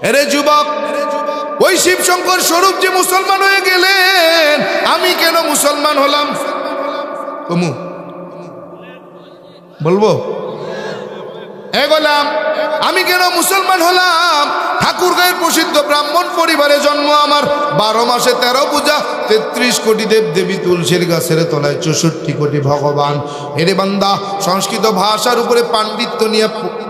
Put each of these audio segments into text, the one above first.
এরে যুবক, ওই শিব শঙ্কর স্বরূপ যে মুসলমান হয়ে গেলেন, আমি কেন মুসলমান হলাম? কমু বলবো এ গোলাম, আমি কেন মুসলমান হলাম? ঠাকুরগাঁয়ের প্রসিদ্ধ ব্রাহ্মণ পরিবারে জন্ম আমার। 12 মাসে 13 পূজা, 33 কোটি দেব দেবী, তুলসীর গাছের তলায় 64 কোটি ভগবান। হেরে বান্দা, সংস্কৃত ভাষার উপরে পাণ্ডিত্য নিয়ে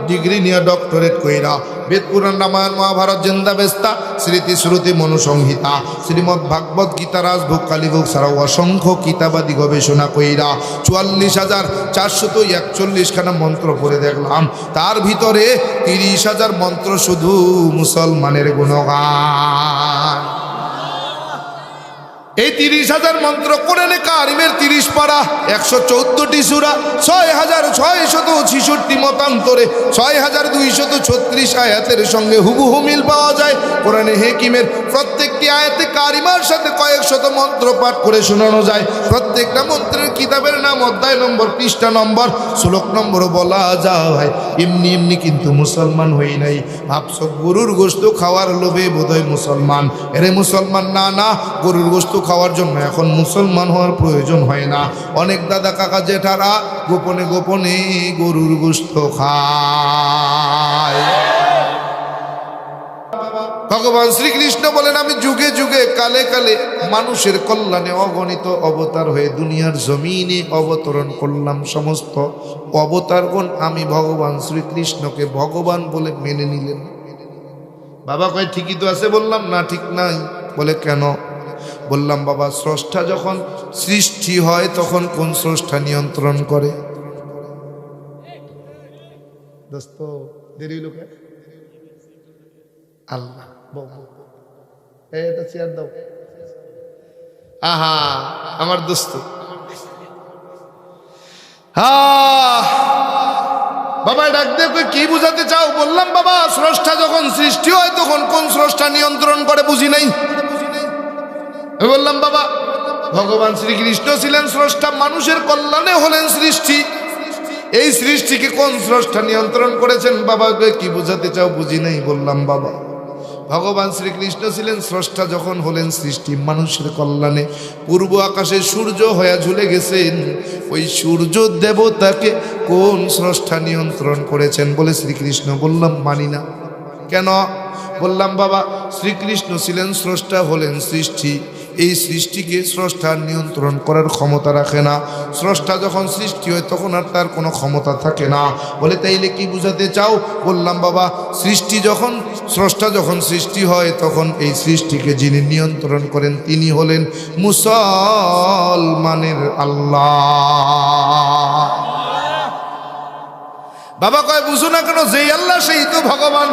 ডিগ্রি নিয়ে ডক্টরেট কইরা বেদ পুরাণ রামায়ণ মহাভারত জেন্দা বেস্তা স্মৃতি শ্রুতি মনুসংহিতা শ্রীমদ্ ভাগবত গীতা রাজভোগ কালীভোগ ছাড়াও অসংখ্য কিতাবাদি গবেষণা কইরা 44,441 খানা মন্ত্র পড়ে দেখলাম, তার ভিতরে 30,000 মন্ত্র শুধু মুসলমানের গুণগান। এই 30,000 মন্ত্র কোরআনে কারিমের 30 পারা, 114টি সূরা, 6,666 মতান্তরে 6,236 আয়াতের সঙ্গে হুবহু মিল পাওয়া যায়। কোরআনে হাকিমের প্রত্যেকটি আয়াতে কারিমার সাথে কয়েক শত মন্ত্র পাঠ করে শোনানো যায়। প্রত্যেকটা মন্ত্রের কিতাবের নাম, অধ্যায় নম্বর, পৃষ্ঠা নম্বর, শ্লোক নম্বরও বলা যায়। এমনি এমনি কিন্তু মুসলমান হই নাই। ভাবছ গরুর গোশত খাওয়ার লোভে বোধহয় মুসলমান। এরে মুসলমান না, না, গরুর গোশত খাওয়ার জন্য এখন মুসলমান হওয়ার প্রয়োজন হয় না। অনেক দাদা কাকা জেঠারা গোপনে গোপনে গরুর গোশত খায়। ভগবান শ্রীকৃষ্ণ বলেন, আমি যুগে যুগে কালে কালে মানুষের কল্যাণে অগণিত অবতার হয়ে দুনিয়ার জমিনে অবতরণ করলাম। সমস্ত অবতারগণ আমি ভগবান শ্রীকৃষ্ণকে ভগবান বলে মেনে নিলেন। বাবা কয় ঠিকই তো আছে। বললাম না, ঠিক নাই। বলে কেন? বললাম বাবা, স্রষ্টা যখন সৃষ্টি হয় তখন কোন স্রষ্টা নিয়ন্ত্রণ করে? দোস্ত দেরি লোকে আল্লাহ। এটা চেয়ার দাও। আহা আমার দোস্ত, বাবা ডাক দিয়ে কি বুঝাতে চাও? বললাম বাবা, স্রষ্টা যখন সৃষ্টি হয় তখন কোন স্রষ্টা নিয়ন্ত্রণ করে বুঝি নাই। বললাম বাবা, ভগবান শ্রীকৃষ্ণ ছিলেন স্রষ্টা, মানুষের কল্যাণে হলেন সৃষ্টি। এই সৃষ্টিকে কোন স্রষ্টা নিয়ন্ত্রণ করেছেন? বাবা কি বুঝাতে চাও? বুঝি নাই। বললাম বাবা, ভগবান শ্রীকৃষ্ণ ছিলেন স্রষ্টা, যখন হলেন সৃষ্টি মানুষের কল্যাণে। পূর্ব আকাশে সূর্য হয়ে ঝুলে গেছেন, ওই সূর্য দেবতাকে কোন স্রষ্টা নিয়ন্ত্রণ করেছেন? বলে শ্রীকৃষ্ণ। বললাম মানি না। কেন? বললাম বাবা, শ্রীকৃষ্ণ ছিলেন স্রষ্টা, হলেন সৃষ্টি। এই সৃষ্টিকে স্রষ্টা নিয়ন্ত্রণ করার ক্ষমতা রাখে না। স্রষ্টা যখন সৃষ্টি হয় তখন আর তার কোনো ক্ষমতা থাকে না। বলে তাইলে কি বুঝাতে চাও? বললাম বাবা, স্রষ্টা যখন সৃষ্টি হয় তখন এই সৃষ্টিকে যিনি নিয়ন্ত্রণ করেন তিনি হলেন মুসলমানের আল্লাহ। বাবা কয় বুঝো না কেন? যেই আল্লাহ সেই তো ভগবান।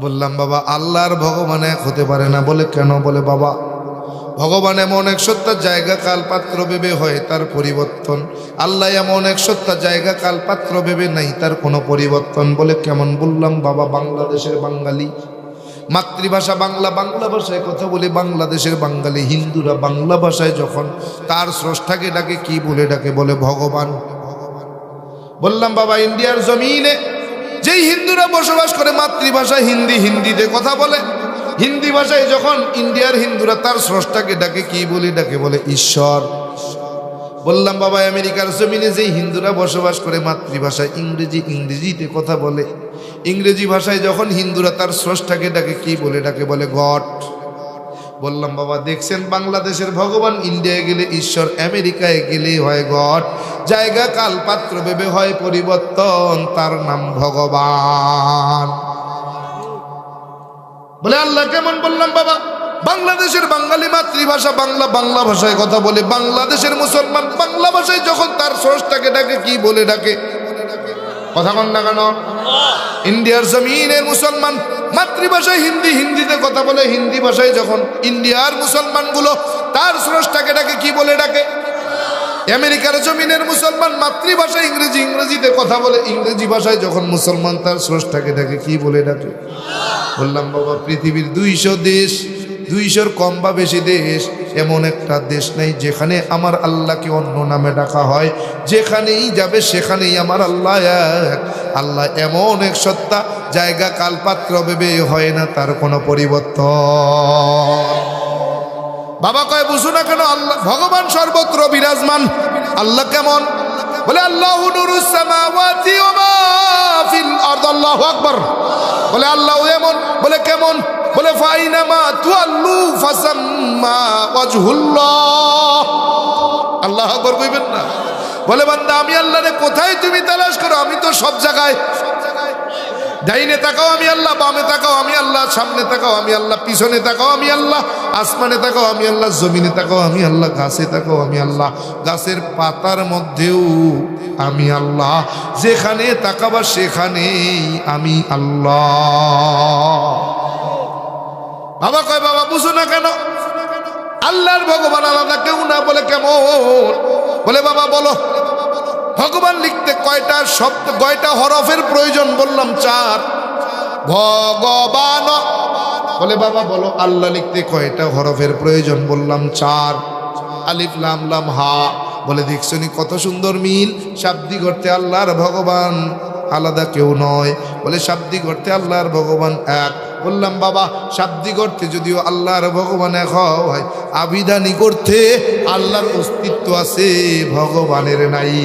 বললাম বাবা, আল্লাহর ভগবান এক হতে পারে না। বলে কেন? বলে বাবা, ভগবান এমন এক সত্তা, জায়গা কাল পাত্র ভেবে হয় তার পরিবর্তন। আল্লাহ এমন এক সত্তা, জায়গা কাল পাত্র ভেবে নাই তার কোনো পরিবর্তন। বলে কেমন? বললাম বাবা, বাংলাদেশের বাঙালি, মাতৃভাষা বাংলা, বাংলা ভাষায় কথা বলে বাংলাদেশের বাঙালি হিন্দুরা বাংলা ভাষায় যখন তার স্রষ্টাকে ডাকে কি বলে ডাকে? বলে ভগবান। বললাম বাবা, ইন্ডিয়ার জমিনে যেই হিন্দুরা বসবাস করে মাতৃভাষা হিন্দি, হিন্দিতে কথা বলে, হিন্দি ভাষায় যখন ইন্ডিয়ার হিন্দুরা তার স্রষ্টাকে ডাকে কি বলে ডাকে? বলে ঈশ্বর। বললাম বাবা, আমেরিকার জমিনে যেই হিন্দুরা বসবাস করে মাতৃভাষায় ইংরেজি, ইংরেজিতে কথা বলে, ইংরেজি ভাষায় যখন হিন্দুরা তার স্রষ্টাকে ডাকে কি বলে ডাকে? বলে গড। বললাম বাবা, দেখছেন বাংলাদেশের ভগবান, ইন্ডিয়ায় গেলে ঈশ্বর, আমেরিকায় গেলে হয় গড। জায়গা কাল পাত্র ভেবে হয় পরিবর্তন, তার নাম ভগবান। বলে আল্লাহ কেমন? বললাম বাবা, বাংলাদেশের বাঙালি মাতৃভাষা বাংলা, বাংলা ভাষায় কথা বলে, বাংলাদেশের মুসলমান বাংলা ভাষায় যখন তার স্রষ্টাকে ডাকে কি বলে ডাকে? কথা কন না কেন? ইন্ডিয়ার জমিনের মুসলমান মাতৃভাষায় হিন্দি, হিন্দিতে কথা বলে, হিন্দি ভাষায় যখন ইন্ডিয়ার মুসলমানগুলো তার স্রষ্টাকে ডাকে কি বলে ডাকে? আমেরিকার জমিনের মুসলমান মাতৃভাষায় ইংরেজি, ইংরেজিতে কথা বলে, ইংরেজি ভাষায় যখন মুসলমান তার স্রষ্টাকে ডাকে কি বলে ডাকে? বললাম বাবা, পৃথিবীর 200 দেশ, 200-র কম বা বেশি দেশ, এমন একটা দেশ নেই যেখানে আমার আল্লাহকে অন্য নামে ডাকা হয়। যেখানেই যাবে সেখানেই আমার আল্লাহ এক। আল্লাহ এমন এক সত্তা, জায়গা কালপাত্র ভেবে হয় না তার কোনো পরিবর্তন। বাবা কয় বুঝো না কেন? আল্লাহ ভগবান সর্বত্র বিরাজমান। আল্লাহ কেমন? বলে আল্লাহু নূরুস সামাওয়াতি ওয়া মা ফিল আরদ। আল্লাহু আকবার। বলে আল্লাহ এমন। বলে কেমন? বলে ফাইনামা তুআল্লু ফাসাম্মা ওয়াজহুল্লাহ। আল্লাহু আকবার কইবেন না? বলে বান্দা আমি আল্লাহরে কোথায় তুমি তালাশ করো? আমি তো সব জায়গায়। ডাইনে তাকাও আমি আল্লাহ, বামে তাকাও আমি আল্লাহ, সামনে তাকাও আমি আল্লাহ, পিছনে তাকাও আমি আল্লাহ, আসমানে তাকাও আমি আল্লাহ, জমিনে তাকাও আমি আল্লাহ, গাছে তাকাও আমি আল্লাহ, গাছের পাতার মধ্যেও আমি আল্লাহ, যেখানে তাকাবা সেখানেই আমি আল্লাহ। বাবা কয় বাবা বুঝো না কেন? আল্লাহর ভগবান আলাদা কেউ না। বলে কেমন? বলে বাবা বলো ভগবান লিখতে কয়টা শব্দ, কয়টা হরফের প্রয়োজন? বললাম 4। ভগবান। বলে বাবা বলো আল্লাহ লিখতে কয়টা হরফের প্রয়োজন? বললাম 4। আলিফ লাম লাম হা। বলে দেখছো নি কত সুন্দর মিল? শাব্দিক অর্থে আল্লাহর ভগবান আলাদা কেউ নয়। বলে শাব্দিক অর্থে আল্লাহর ভগবান এক। বললাম বাবা শাব্দিক অর্থে যদিও আল্লাহর ভগবান এক হয়, আবিধানিক অর্থে আল্লাহর অস্তিত্ব আছে, ভগবানের নাই।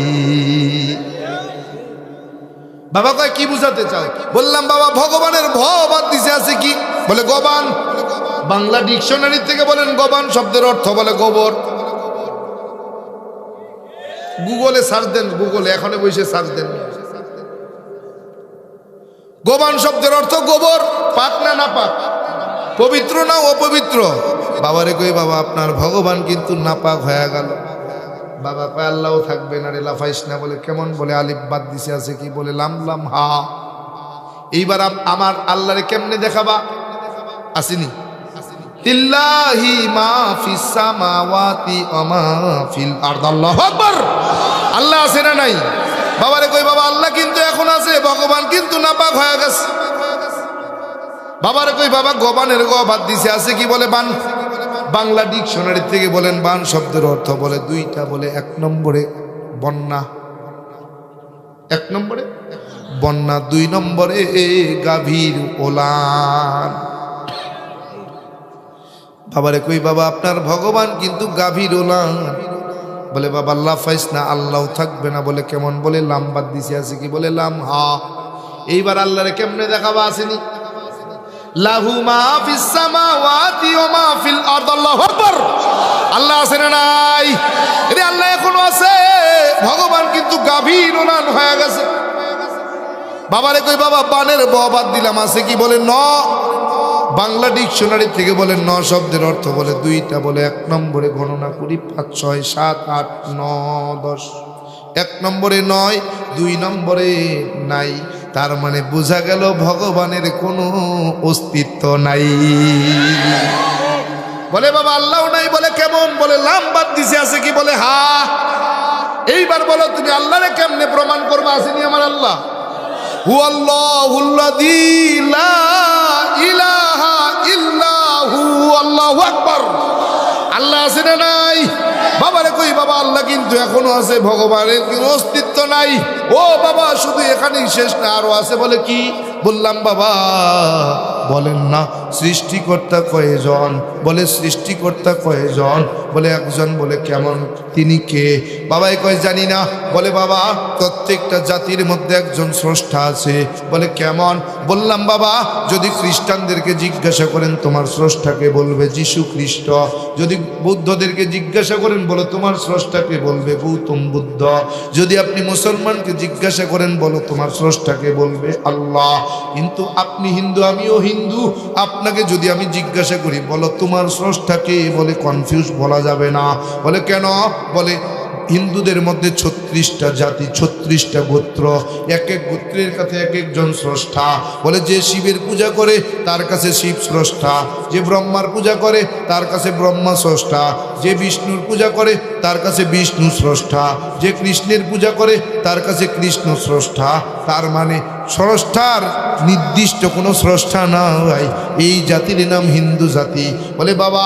বাবা কয় কি বুঝাতে চাও? বললাম বাবা ভগবানের ভ বাদ দিছে আছে কি? বলে গবান। বাংলা ডিকশনারি থেকে বলেন গবান শব্দের অর্থ বলে গোবর। গুগলে সার্চ দেন, গুগলে এখনো বসে সার্চ দেন। গোবান শব্দের অর্থ গোবর। পাক না না পাক? পবিত্র না অপবিত্র? বাবারে কই বাবা আপনার ভগবান কিন্তু নাপাক হয়ে গেল। বাবা কয় আল্লাহও থাকবে না রে, লাফাইস না। বলে কেমন? বলে আলিফ বাদ দিছে আছে কি? বলে লাম লাম হা। এইবার আমার আল্লাহরে কেমনে দেখাবা? আসেনি? লিল্লাহি মা ফিস সামাওয়াতি ওয়া মা ফিল আরদ। আল্লাহু আকবার। আল্লাহ আছে না নাই? বাবারে কই বাবা আল্লাহ কিন্তু এখন আছে, ভগবান কিন্তু নাপাক হয়ে গেছে। বাবারে কই বাবা গবানের গ বাদ দিছে আছে কি? বলে বান। বাংলা ডিকশনারি থেকে বলেন বান শব্দের অর্থ বলে 2টা। বলে 1 নম্বরে বন্যা, 1 নম্বরে বন্যা, 2 নম্বরে গাভীর ওলান। বাবারে কই বাবা আপনার ভগবান কিন্তু গাভীর ওলান। বলে বাবা আল্লাহ ফাইস না, আল্লাহ থাকবে না। বলে কেমন? বলে লাম বাদ দিছে আছে কি? বলে লাম হা। এইবার আল্লাহরে কেমনে দেখাবা? আসেনি? লাহু মা ফিস সামাওয়াতি ওয়া মা ফিল আরদ। আল্লাহু আকবার। আল্লাহ আছে না নাই? এরে আল্লাহ এখনো আছে, ভগবান কিন্তু গাভীর ওলান হয়ে গেছে। বাবারে কই বাবা বানের ব বাদ দিলাম আছে কি? বলে ন। বাংলা ডিকশনারি থেকে বলে ন শব্দের অর্থ বলে 2টা। বলে 1 নম্বরে গণনা করি 5 6 7 8 9 10। 1 নম্বরে 9, 2 নম্বরে নাই। তার মানে বোঝা গেল ভগবানের কোনো অস্তিত্ব নাই। বলে বাবা আল্লাহ নাই। বলে কেমন? বলে লাম বাদ দিছে আছে কি? বলে হা। এইবার বলো তুমি আল্লাহরে কেমনে প্রমাণ করবা? আসেনি আমার আল্লাহ? হুয়াল্লাহুল্লাযী লা ইলাহা ইল্লা হু। আল্লাহু আকবার। আল্লাহ আছে না নাই? বাবারে কই বাবা আল্লাহ কিন্তু এখনো আছে, ভগবানের কোনো অস্তিত্ব নাই। ও বাবা শুধু এখানেই শেষ না, আরো আছে। বলে কি? বললাম বাবা বলেন না সৃষ্টিকর্তা কয়জন? বলে সৃষ্টিকর্তা কয়জন? বলে একজন। বলে কেমন? তিনি কে? বাবাই কয় জানি না। বলে বাবা প্রত্যেকটা জাতির মধ্যে একজন স্রষ্টা আছে। বলে কেমন? বললাম বাবা যদি খ্রিস্টানদেরকে জিজ্ঞাসা করেন তোমার স্রষ্টাকে বলবে যীশু খ্রিস্ট। যদি বৌদ্ধদেরকে জিজ্ঞাসা করেন বলো তোমার স্রষ্টাকে বলবে গৌতম বুদ্ধ। যদি আপনি মুসলমানকে জিজ্ঞাসা করেন বলো তোমার স্রষ্টাকে বলবে আল্লাহ। কিন্তু আপনি হিন্দু, আমিও হিন্দু, আপনাকে যদি আমি জিজ্ঞাসা করি বলো তোমার স্রষ্টাকে, বলে কনফিউজ বলা যাবে না। বলে কেন? বলে হিন্দুদের মধ্যে 36টা জাতি, 36টা গোত্র, এক এক গোত্রের কাছে এক একজন স্রষ্টা। বলে যে শিবের পূজা করে তার কাছে শিব স্রষ্টা, যে ব্রহ্মার পূজা করে তার কাছে ব্রহ্মা স্রষ্টা, যে বিষ্ণুর পূজা করে তার কাছে বিষ্ণু স্রষ্টা, যে কৃষ্ণের পূজা করে তার কাছে কৃষ্ণ স্রষ্টা। তার মানে স্রষ্টার নির্দিষ্ট কোনো স্রষ্টা নাই। এই জাতির নাম হিন্দু জাতি। বলে বাবা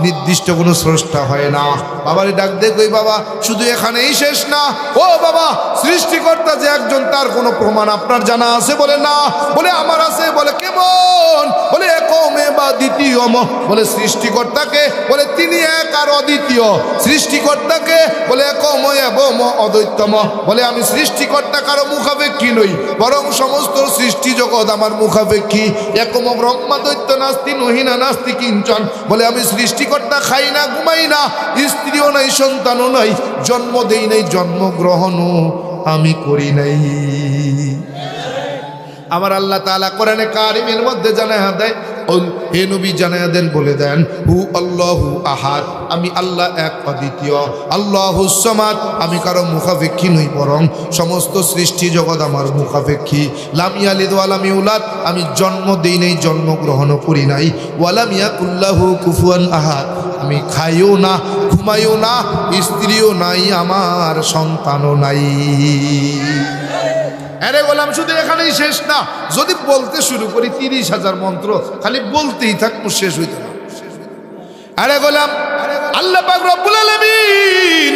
নির্দিষ্ট কোনো স্রষ্টা হয় না। বাবারে ডাক দে কই বাবা শুধু এখানেই শেষ না। ও বাবা, সৃষ্টিকর্তা যে একজন তার কোনো প্রমাণ আপনার জানা আছে? বলে না। বলে আমার আছে। বলে কেমন? বলে একমে বা দ্বিতীয়ম। বলে সৃষ্টিকর্তাকে বলে তিনি এক আর অদ্বিতীয়। সৃষ্টিকর্তাকে বলে একম এবং অদ্বৈতম। বলে আমি সৃষ্টিকর্তা কারো মুখাপেক্ষী নই, বরং সমস্ত সৃষ্টি জগৎ আমার মুখাপেক্ষী। একম ব্রহ্মা দৈত্য নাস্তি নহিনা নাস্তি কিঞ্চন। বলে আমি সৃষ্টিকর্তা, খাই না, ঘুমাই না, স্ত্রীও নাই, সন্তানও নাই, জন্ম দেই নাই, জন্মগ্রহণও আমি করি নাই। আমার আল্লাহ তাআলা কোরআনে কারিমের মধ্যে জানায়া দেয়, হে নবী জানায়া দেন, বলে দেন হু আল্লাহু আহাদ, আমি আল্লাহ এক অদ্বিতীয়। আল্লাহুস সামাদ, আমি কারো মুখাপেক্ষী নই, বরং সমস্ত সৃষ্টি জগৎ আমার মুখাপেক্ষী। লাম ইয়ালিদ ওয়া লাম ইউলাদ, আমি জন্ম দেই নাই, জন্মগ্রহণও করি নাই। ওয়া লাম ইয়াকুল্লাহু কুফুয়ান আহাদ, আমি খাইও না, ঘুমাইও না, স্ত্রীও নাই, আমার সন্তানও নাই। আরে গোলাম শুধু এখানেই শেষ না, যদি বলতে শুরু করি 30,000 মন্ত্র, খালি বলতেই থাকবো, শেষ হইতে না। আরে গোলাম আল্লাহ পাক রব্বুল আলামিন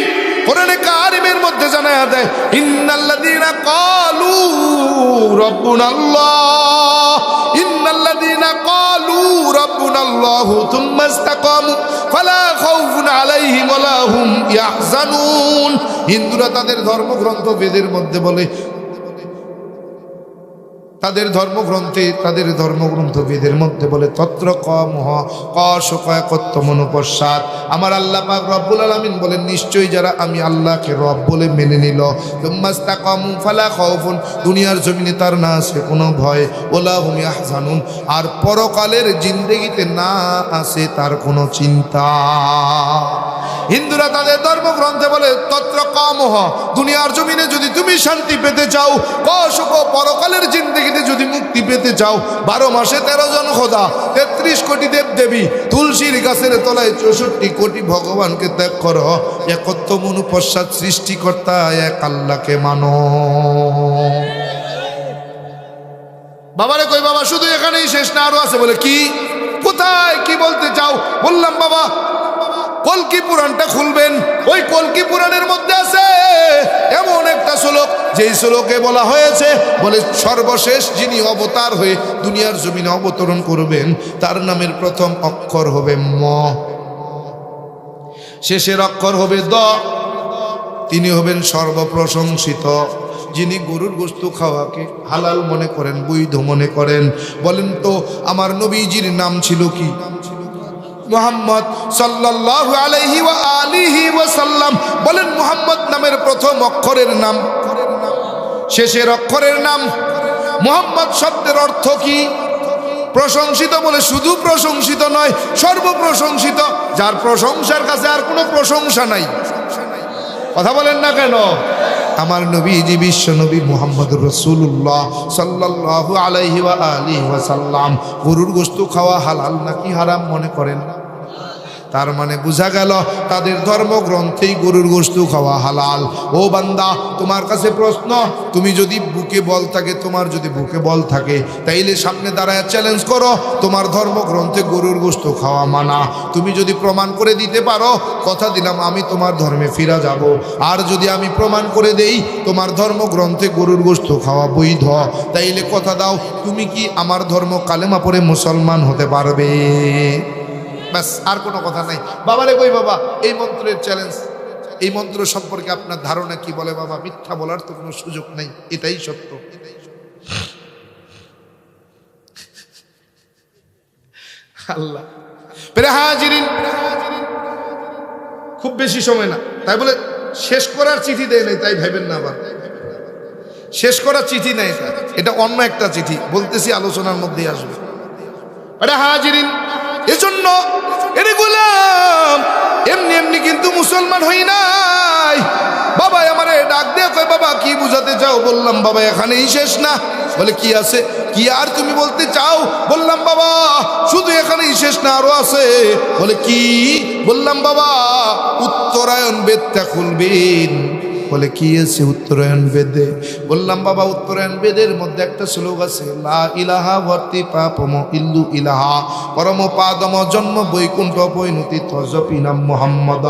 কোরআনে কারিমের মধ্যে জানায়া দেয়, ইন্নাল্লাযীনা ক্বালু রাব্বুনাল্লাহ, ইন্নাল্লাযীনা ক্বালু রাব্বুনাল্লাহু থুম্মা ইসতাকামু ফালা খাউফুন আলাইহিম ওয়ালা হুম ইয়াহজানুন। হিন্দুরা তাদের ধর্মগ্রন্থ বেদের মধ্যে বলে, তাদের ধর্মগ্রন্থ বেদের মধ্যে বলে তত্র কমহ কশকয়কত্বমনুপশ্চাৎ। আমার আল্লাহ পাক রব্বুল আলামিন বলেন, নিশ্চয়ই যারা আমি আল্লাহকে রব বলে মেনে নিল, তুম্মাস্তাকামু ফালা খাউফুন, দুনিয়ার জমিনে তার না আছে কোনো ভয়, ওয়ালা হুম ইয়াহজানুন, আর পরকালের জিন্দেগিতে না আছে তার কোনো চিন্তা। হিন্দুরা তাদের ধর্মগ্রন্থে বলে তত্র কামহ, দুনিয়ার জমিনে যদি তুমি শান্তি পেতে চাও, কশক পরকালের জিন্দেগিতে যদি মুক্তি পেতে চাও, 12 মাসে 13 জন খোদা, 33 কোটি দেব দেবী, তুলসীর গাছের তলায় 64 কোটি ভগবানকে ত্যাগ করো, একত্বমনুপশ্চাৎ সৃষ্টিকর্তা এক আল্লাহকে মানো। বাবারে কই বাবা শুধু এখানেই শেষ না, আরো আছে। বলে কি, কোথায়, কি বলতে চাও? বললাম বাবা কলকি পুরাণটা খুলবেন, ওই কলকি পুরাণের মধ্যে আছে এমন একটা শ্লোক, যেই শ্লোকে বলা হয়েছে, বলে সর্বশেষ যিনি অবতার হয়ে দুনিয়ার জমিনে অবতরণ করবেন, তার নামের প্রথম অক্ষর হবে ম, শেষের অক্ষর হবে দ। তিনি হবেন সর্বপ্রশংসিত, যিনি গরুর গোশত খাওয়াকে হালাল মনে করেন, বৈধ মনে করেন। বলেন তো আমার নবীজির নাম ছিল কি? মুহাম্মদ সাল্লাল্লাহু আলাইহি ওয়া আলিহি ওয়াসাল্লাম। বলেন মুহাম্মদ নামের প্রথম অক্ষরের নাম, শেষের অক্ষরের নাম। মুহাম্মদ শব্দের অর্থ কি? প্রশংসিত। বলে শুধু প্রশংসিত নয়, সর্বপ্রশংসিত, যার প্রশংসার কাছে আর কোনো প্রশংসা নাই। কথা বলেন না কেন? আমার নবীজি বিশ্ব নবী মুহাম্মদুর রাসূলুল্লাহ সাল্লাল্লাহু আলাইহি ওয়া আলিহি ওয়াসাল্লাম গরুর গোশত খাওয়া হালাল নাকি হারাম মনে করেন? তার মানে বোঝা গেল তাদের ধর্মগ্রন্থেই গরুর গোশত খাওয়া হালাল। ও বান্দা, তোমার কাছে প্রশ্ন, তুমি যদি বুকে বল থাকে, তোমার যদি বুকে বল থাকে, তাইলে সামনে দাঁড়ায় চ্যালেঞ্জ করো, তোমার ধর্মগ্রন্থে গরুর গোশত খাওয়া মানা। তুমি যদি প্রমাণ করে দিতে পারো, কথা দিলাম আমি তোমার ধর্মে ফিরা যাব। আর যদি আমি প্রমাণ করে দেই তোমার ধর্মগ্রন্থে গরুর গোশত খাওয়া বৈধ, তাইলে কথা দাও, তুমি কি আমার ধর্ম কালেমা পড়ে মুসলমান হতে পারবে? ব্যাস, আর কোনো কথা নাই। বাবারে কই বাবা, এই মন্ত্রের চ্যালেঞ্জ, এই মন্ত্র সম্পর্কে আপনার ধারণা কি? বলে বাবা মিথ্যা বলার তো কোনো সুযোগ নাই, এটাই সত্য। আল্লাহ প্রিয় হাজিরিন, খুব বেশি সময় না, তাই বলে শেষ করার চিঠি দেয় নাই, তাই ভাবেন না আবার শেষ করার চিঠি নেই, এটা অন্য একটা চিঠি, বলতেছি আলোচনার মধ্যেই আসবে। প্রিয় হাজিরিন, এজন্য এরে গোলাম এমনি এমনি কিন্তু মুসলমান হই নাই। বাবা আমারে ডাক দিয়ে কয়, বাবা কি বুঝাতে চাও? বললাম বাবা এখানেই শেষ না। বলে কি আছে, কি আর তুমি বলতে চাও? বললাম বাবা শুধু এখানেই শেষ না, আরো আছে। বলে কি? বললাম বাবা উত্তরায়ণ বেদটা খুলবেন, বলে কি আছে? উত্তরায়ণ বেদে। বললাম বাবা উত্তরায়ণ বেদের মধ্যে একটা শ্লোক আছে, লা ইলাহা ভর্তি পাপম ইল্লু ইলাহা পরম পাদম জন্ম বৈকুণ্ঠ পৈনতি তজপি নাম মুহাম্মদ।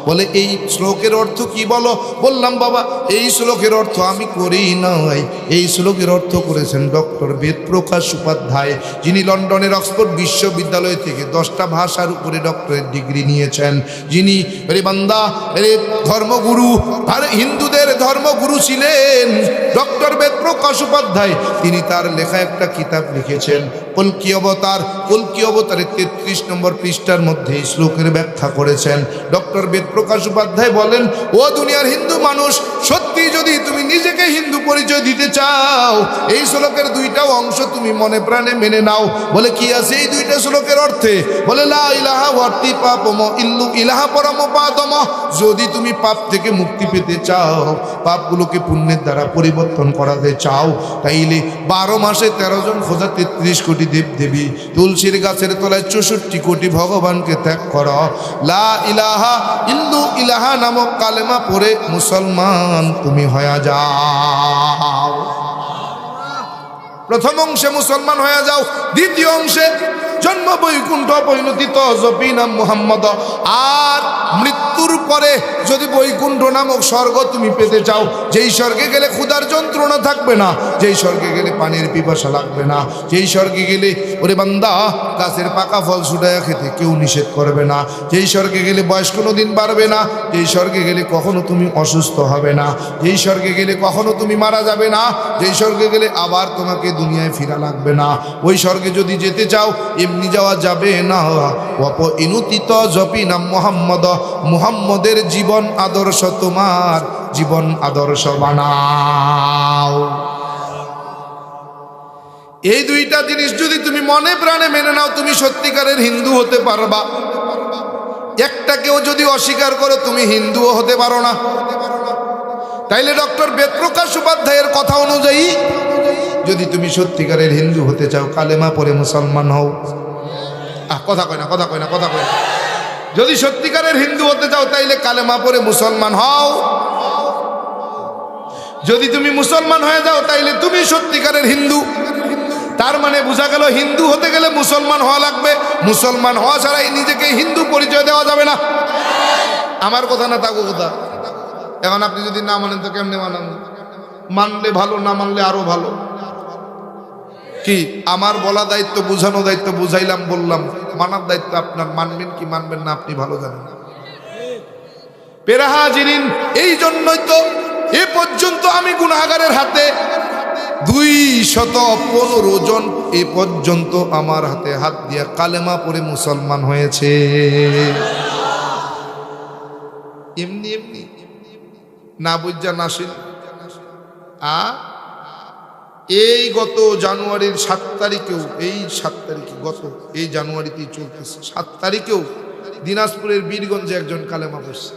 বলে এই শ্লোকের অর্থ কি বলো? বললাম বাবা এই শ্লোকের অর্থ আমি করি নাই, এই শ্লোকের অর্থ করেছেন ডক্টর বেদপ্রকাশ উপাধ্যায়, যিনি লন্ডনের অক্সফোর্ড বিশ্ববিদ্যালয় থেকে 10টা ভাষার উপরে ডক্টরেট ডিগ্রি নিয়েছেন, যিনি বান্দা ধর্মগুরু আর হিন্দুদের ধর্মগুরু ছিলেন ডক্টর বেদপ্রকাশ উপাধ্যায়। তিনি তার লেখা একটা কিতাব লিখেছেন কল্কি অবতার। কল্কি অবতারের 33 নম্বর পৃষ্ঠার মধ্যে এই শ্লোকের ব্যাখ্যা করেছেন ডক্টর বেদপ্রকাশ উপাধ্যায়। বলেন, ও দুনিয়ার হিন্দু মানুষ, সত্যি যদি তুমি নিজেকে হিন্দু পরিচয় দিতে চাও, এই শ্লোকের 2টা অংশ তুমি মনে প্রাণে মেনে নাও। বলে কি আছে এই 2টা শ্লোকের অর্থে? বলে লা ইলাহা ওয়ার্তি পাপম ইল্লু ইলাহা পরম পাদম। যদি তুমি পাপ থেকে মুক্তি পেতে চাও, পাপগুলোকে পুণ্যের দ্বারা পরিবর্তন করাতে চাও, তাইলে 12 মাসে 13 জন খোদা, 33 কোটি দেব দেবী, তুলসীর গাছের তলায় 64 কোটি ভগবানকে ত্যাগ করো। লা ইলাহা ইল্লু ইলাহা নামক কালেমা পড়ে মুসলমান তুমি হয়ে যাও। প্রথম অংশে মুসলমান হয়ে যাও, দ্বিতীয় অংশে জন্ম বৈকুণ্ঠ পরিণতি তজপি নাম মুহাম্মদ। আর মৃত্যুর পরে যদি বৈকুণ্ঠ নামক স্বর্গ তুমি পেতে চাও, যেই স্বর্গে গেলে ক্ষুধার যন্ত্রণা থাকবে না, যেই স্বর্গে গেলে পানির পিপাসা লাগবে না, যেই স্বর্গে গেলে ওরে বান্দা গাছের পাকা ফল ছুটাইয়া খেতে কেউ নিষেধ করবে না, যেই স্বর্গে গেলে বয়স কোনোদিন বাড়বে না, যেই স্বর্গে গেলে কখনো তুমি অসুস্থ হবে না, যেই স্বর্গে গেলে কখনো তুমি মারা যাবে না, যেই স্বর্গে গেলে আবার তোমাকে দুনিয়ায় ফিরা লাগবে না, ওই স্বর্গে যদি যেতে চাও এমনি যাওয়া যাবে না। অপ ইনুতিত জপি নাম মুহাম্মদ, মুহাম্মদের জীবন আদর্শ তোমার জীবন আদর্শ বানাও। এই 2টা জিনিস যদি তুমি মনে প্রাণে মেনে নাও, তুমি সত্যিকারের হিন্দু হতে পারবা। একটাকেও যদি অস্বীকার করো, তুমি হিন্দুও হতে পারো না। তাইলে ডক্টর বেদপ্রকাশ উপাধ্যায়ের কথা অনুযায়ী যদি তুমি সত্যিকারের হিন্দু হতে চাও, কালেমা পড়ে মুসলমান হও। কথা কয় না, কথা কয় না, কথা কয় না। যদি সত্যিকারের হিন্দু হতে চাও, তাইলে কালেমা পড়ে মুসলমান হও। যদি তুমি মুসলমান হয়ে যাও, তাইলে তুমি সত্যিকারের হিন্দু। তার মানে বোঝা গেল হিন্দু হতে গেলে মুসলমান হওয়া লাগবে। মুসলমান হওয়া ছাড়াই নিজেকে হিন্দু পরিচয় দেওয়া যাবে না। আমার কথা না তাগো কথা। এখন আপনি যদি না মানেন তো কেমনে মানান? মানলে ভালো, না মানলে আরো ভালো। কি আমার বলা দায়িত্ব, বুঝানো দায়িত্ব, বুঝাইলাম বললাম, মানার দায়িত্ব আপনার। মানবেন কি মানবেন না আপনি ভালো জানেন। পেরাহাজিরিন, এই জন্যই তো এ পর্যন্ত আমি গুনাহগারের হাতে 215 জন এ পর্যন্ত আমার হাতে হাত দিয়া কালেমা পড়ে মুসলমান হয়েছে। এমনি এমনি না বুঝা নাসিল। এই গত জানুয়ারির 7 তারিখেও, এই 7 তারিখে, গত এই জানুয়ারিতেই চলতেছে 7 তারিখেও দিনাজপুরের বীরগঞ্জে একজন কালেমা পড়ছে।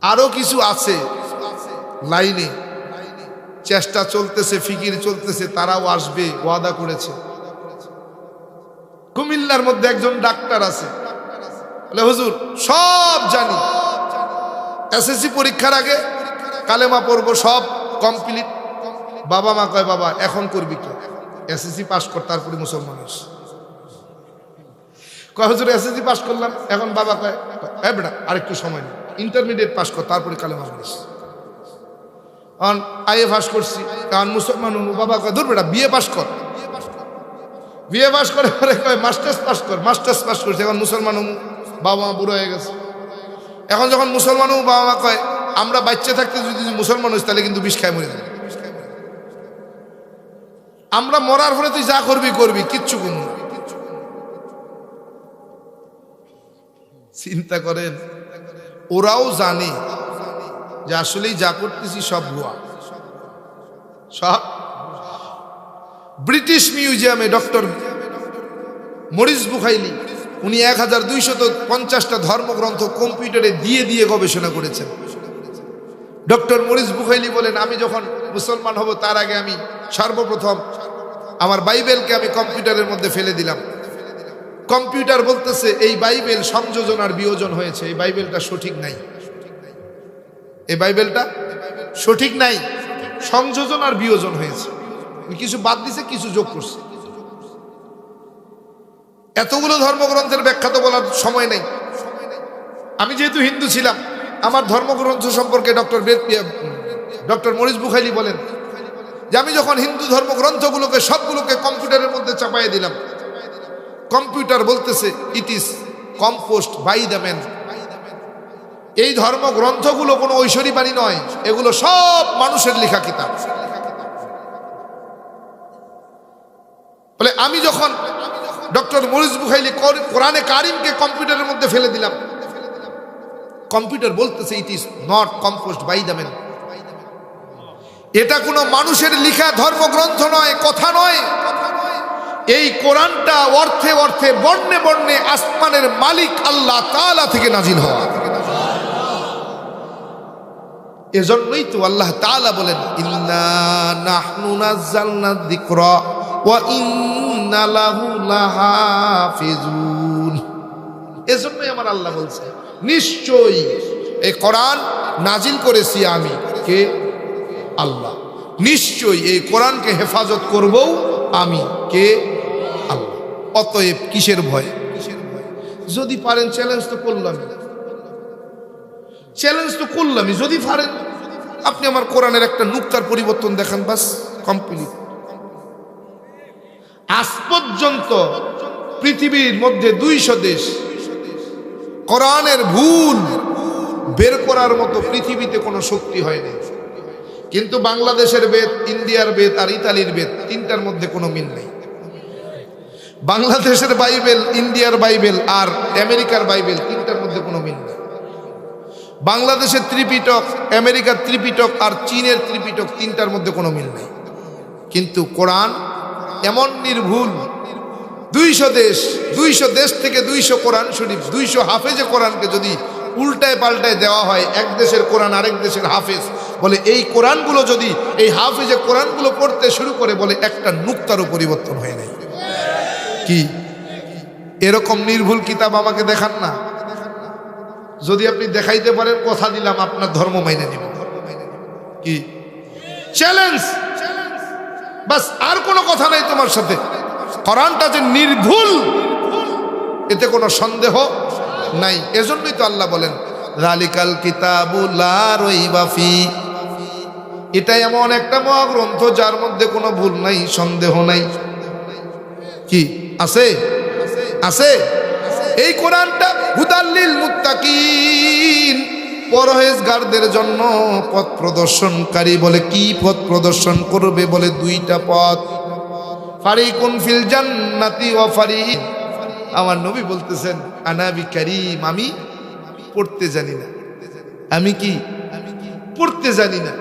আরো কিছু আছে লাইনে, চেষ্টা চলতেছে, ফিকির চলতেছে, তারাও আসবে, ওয়াদা করেছে। কুমিল্লার মধ্যে একজন ডাক্তার আছে, বলে হুজুর সব জানি, এসএসসি পরীক্ষার আগে কালেমা পড়বো, সব কমপ্লিট। বাবা মা কয় বাবা এখন করবি কি? এসএসসি পাস কর, তারপরে মুসলমান হস। কয় হুজুর এসএসসি পাস করলাম, এখন বাবা কয় এ বেটা আরেকটু সময় নেই, ইন্টারমিডিয়েট পাস কর, তারপরে কালেমা পড়িস। কারণ আইএ পাস করছি, কারণ মুসলমান। বাবা কয় ধর বেটা বিএ পাস কর। বিএ পাস করে পরে কয় মাস্টার্স পাস কর। মাস্টার্স পাস করছি, এখন মুসলমান। বাবা মা বুড়ো হয়ে গেছে। এখন যখন মুসলমান, বাবা মা কয় আমরা বাচ্চা থাকতে যদি মুসলমান হইস তাহলে কিন্তু বিষ খায় মরে যাবে। আমরা মরার পরে তুই যা করবি করবি, কিচ্ছু করবি না। চিন্তা করেন, ওরাও জানে যে আসলেই যা করতেছি সব ভুয়া, সব। ব্রিটিশ মিউজিয়ামে ডক্টর মরিস বুখাইলি, উনি 1250টা ধর্মগ্রন্থ কম্পিউটারে দিয়ে দিয়ে গবেষণা করেছেন। ডক্টর মরিস বুখাইলি বলেন, আমি যখন মুসলমান হব তার আগে আমি সর্বপ্রথম আমার বাইবেলকে আমি কম্পিউটারের মধ্যে ফেলে দিলাম। কম্পিউটার বলতেছে এই বাইবেল সংযোজন আর বিয়োজন হয়েছে, এই বাইবেলটা সঠিক নাই। এই বাইবেলটা সঠিক নাই, সংযোজন আর বিয়োজন হয়েছে, কিছু বাদ দিছে কিছু যোগ করছে। এতগুলো ধর্মগ্রন্থের ব্যাখ্যা তো বলার সময় নেই। আমি যেহেতু হিন্দু ছিলাম, আমার ধর্মগ্রন্থ সম্পর্কে ডক্টর মরিস বুখাইলি বলেন যে আমি যখন হিন্দু ধর্মগ্রন্থগুলোকে সবগুলোকে কম্পিউটারের মধ্যে চাপাইয়ে দিলাম, কম্পিউটার বলতেছে it is composed by the man. এই ধর্মগ্রন্থগুলো কোনো ঐশ্বরী বাণী নয়, এগুলো সব মানুষের লেখা কিতাব। বলে আমি যখন ডক্টর মরিস বুখাইলি কোরআনে কারিমকে কম্পিউটারের মধ্যে ফেলে দিলাম, কম্পিউটার বলতেছে it is not composed by the man. এটা কোনো মানুষের লেখা ধর্মগ্রন্থ নয়, কথা নয়। এই কোরআনটা অর্থে অর্থে বর্ণে বর্ণে আসমানের মালিক আল্লাহ তাআলা থেকে নাজিল হওয়া। এজন্যই তো আল্লাহ তাআলা বলেন ইন্না নাহনু নাযালনা যিকরা ওয়া ইন্না লাহু লাহাফিজুন। এজন্যই আমার আল্লাহ বলছে নিশ্চয়ই এই কোরআন নাজিল করেছি আমি, কে? আল্লাহ। নিশ্চয়ই এই কোরআনকে হেফাজত করবো আমি, কে? আল্লাহ। অতএব কিসের ভয়? যদি পারেন চ্যালেঞ্জ তো করলামই, চ্যালেঞ্জ তো করলামই। যদি পারেন আপনি আমার কোরআনের একটা নুক্তার পরিবর্তন দেখান, বাস কমপ্লিট। আজ পর্যন্ত পৃথিবীর মধ্যে 200 দেশ কোরআনের ভুল বের করার মতো পৃথিবীতে কোনো শক্তি হয়নি। কিন্তু বাংলাদেশের বেদ, ইন্ডিয়ার বেদ আর ইতালির বেদ, তিনটার মধ্যে কোনো মিল নেই। বাংলাদেশের বাইবেল, ইন্ডিয়ার বাইবেল আর আমেরিকার বাইবেল, তিনটার মধ্যে কোনো মিল নেই। বাংলাদেশের ত্রিপিটক, আমেরিকার ত্রিপিটক আর চীনের ত্রিপিটক, তিনটার মধ্যে কোনো মিল নেই। কিন্তু কোরআন এমন নির্ভুল, 200 দেশ থেকে 200 কোরআন শরীফ, 200 হাফেজে কোরআনকে যদি উল্টায় পাল্টায় দেওয়া হয়, এক দেশের কোরআন আরেক দেশের হাফেজ, বলে এই কোরআনগুলো যদি এই হাফেজে কোরআনগুলো পড়তে শুরু করে, বলে একটা নুক্তারও পরিবর্তন হয় নাই। কি এরকম নির্ভুল কিতাব আমাকে দেখান না। যদি আপনি দেখাইতে পারেন, কথা দিলাম আপনার ধর্ম মাইনে নিব। কি চ্যালেঞ্জ, বাস আর কোনো কথা নাই তোমার সাথে। কোরআনটা যে নির্ভুল, এতে কোনো সন্দেহ নাই। এজন্যই তো আল্লাহ বলেন যালিকাল কিতাবু লা রাইবা ফি। এটা এমন একটা মহাগ্রন্থ যার মধ্যে কোনো ভুল নাই, সন্দেহ নাই। কি আছে? আছে। এই কোরআনটা হুদাল্লিল মুত্তাকিন, পরহেজগারদের জন্য পথ প্রদর্শনকারী। বলে কি পথ প্রদর্শন করবে? বলে 2টা পথ, ফারিকুন ফিল জান্নাতি ওয়া ফারিক। আমার নবী বলতেছেন আনা বিকারিম, আমি পড়তে জানি না। আমি কি পড়তে জানি না।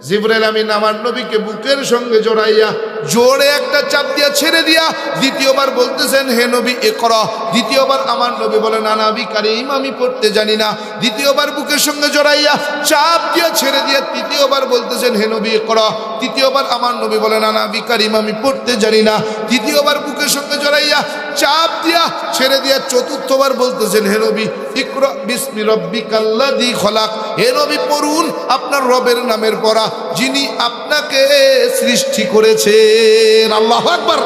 জিবরাইল আমিন আমার নবীকে বুকের সঙ্গে জড়াইয়া জোরে একটা চাপ দিয়া ছেড়ে দিয়া দ্বিতীয়বার বলতেছেন হে নবী ইকরা। দ্বিতীয়বার আমার নবী বলেন আনা বিকারিম, আমি পড়তে জানি না। দ্বিতীয়বার বুকের সঙ্গে জড়াইয়া চাপ দিয়া ছেড়ে দিয়া তৃতীয়বার বলতেছেন হে নবী ইকরা। তৃতীয়বার আমার নবী বলেন আনা বিকারিম, আমি পড়তে জানি না। তৃতীয়বার বুকের সঙ্গে জড়াইয়া চাপ দিয়া ছেড়ে দিয়া চতুর্থবার বলতেছেন হে নবী ইকরা বিসমি রাব্বিকাল্লাযী খলাক। হে নবী পড়ুন আপনার রবের নামের পড়া, যিনি আপনাকে সৃষ্টি করেছেন। আল্লাহু আকবার।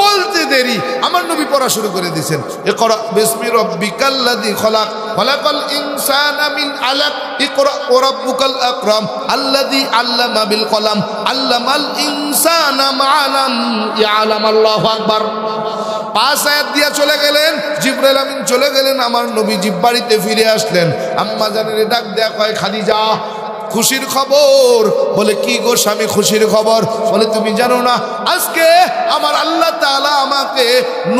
বলতে দেরি আমার নবী পড়া শুরু করে দিয়েছেন ইকরা বিসমি রাব্বিকাল্লাযী খলাক খলাকাল ইনসানা মিন আলাক ইকরা ওয়া রাব্বুকাল আকরাম আল্লাযী আল্লামা বিল কলাম আল্লামাল ইনসানা মা লাম ইয়ালাম। আল্লাহু আকবার। 5 আয়াত দিয়া চলে গেলেন, জিবরাইল আমিন চলে গেলেন, আমার নবী বাড়িতে ফিরে আসলেন। আম্মা জানের ডাক দেয়া কয় খাদিজা খুশির খবর। বলে কি গো স্বামী খুশির খবর? বলে তুমি জানো না আজকে আমার আল্লাহ তাআলা আমাকে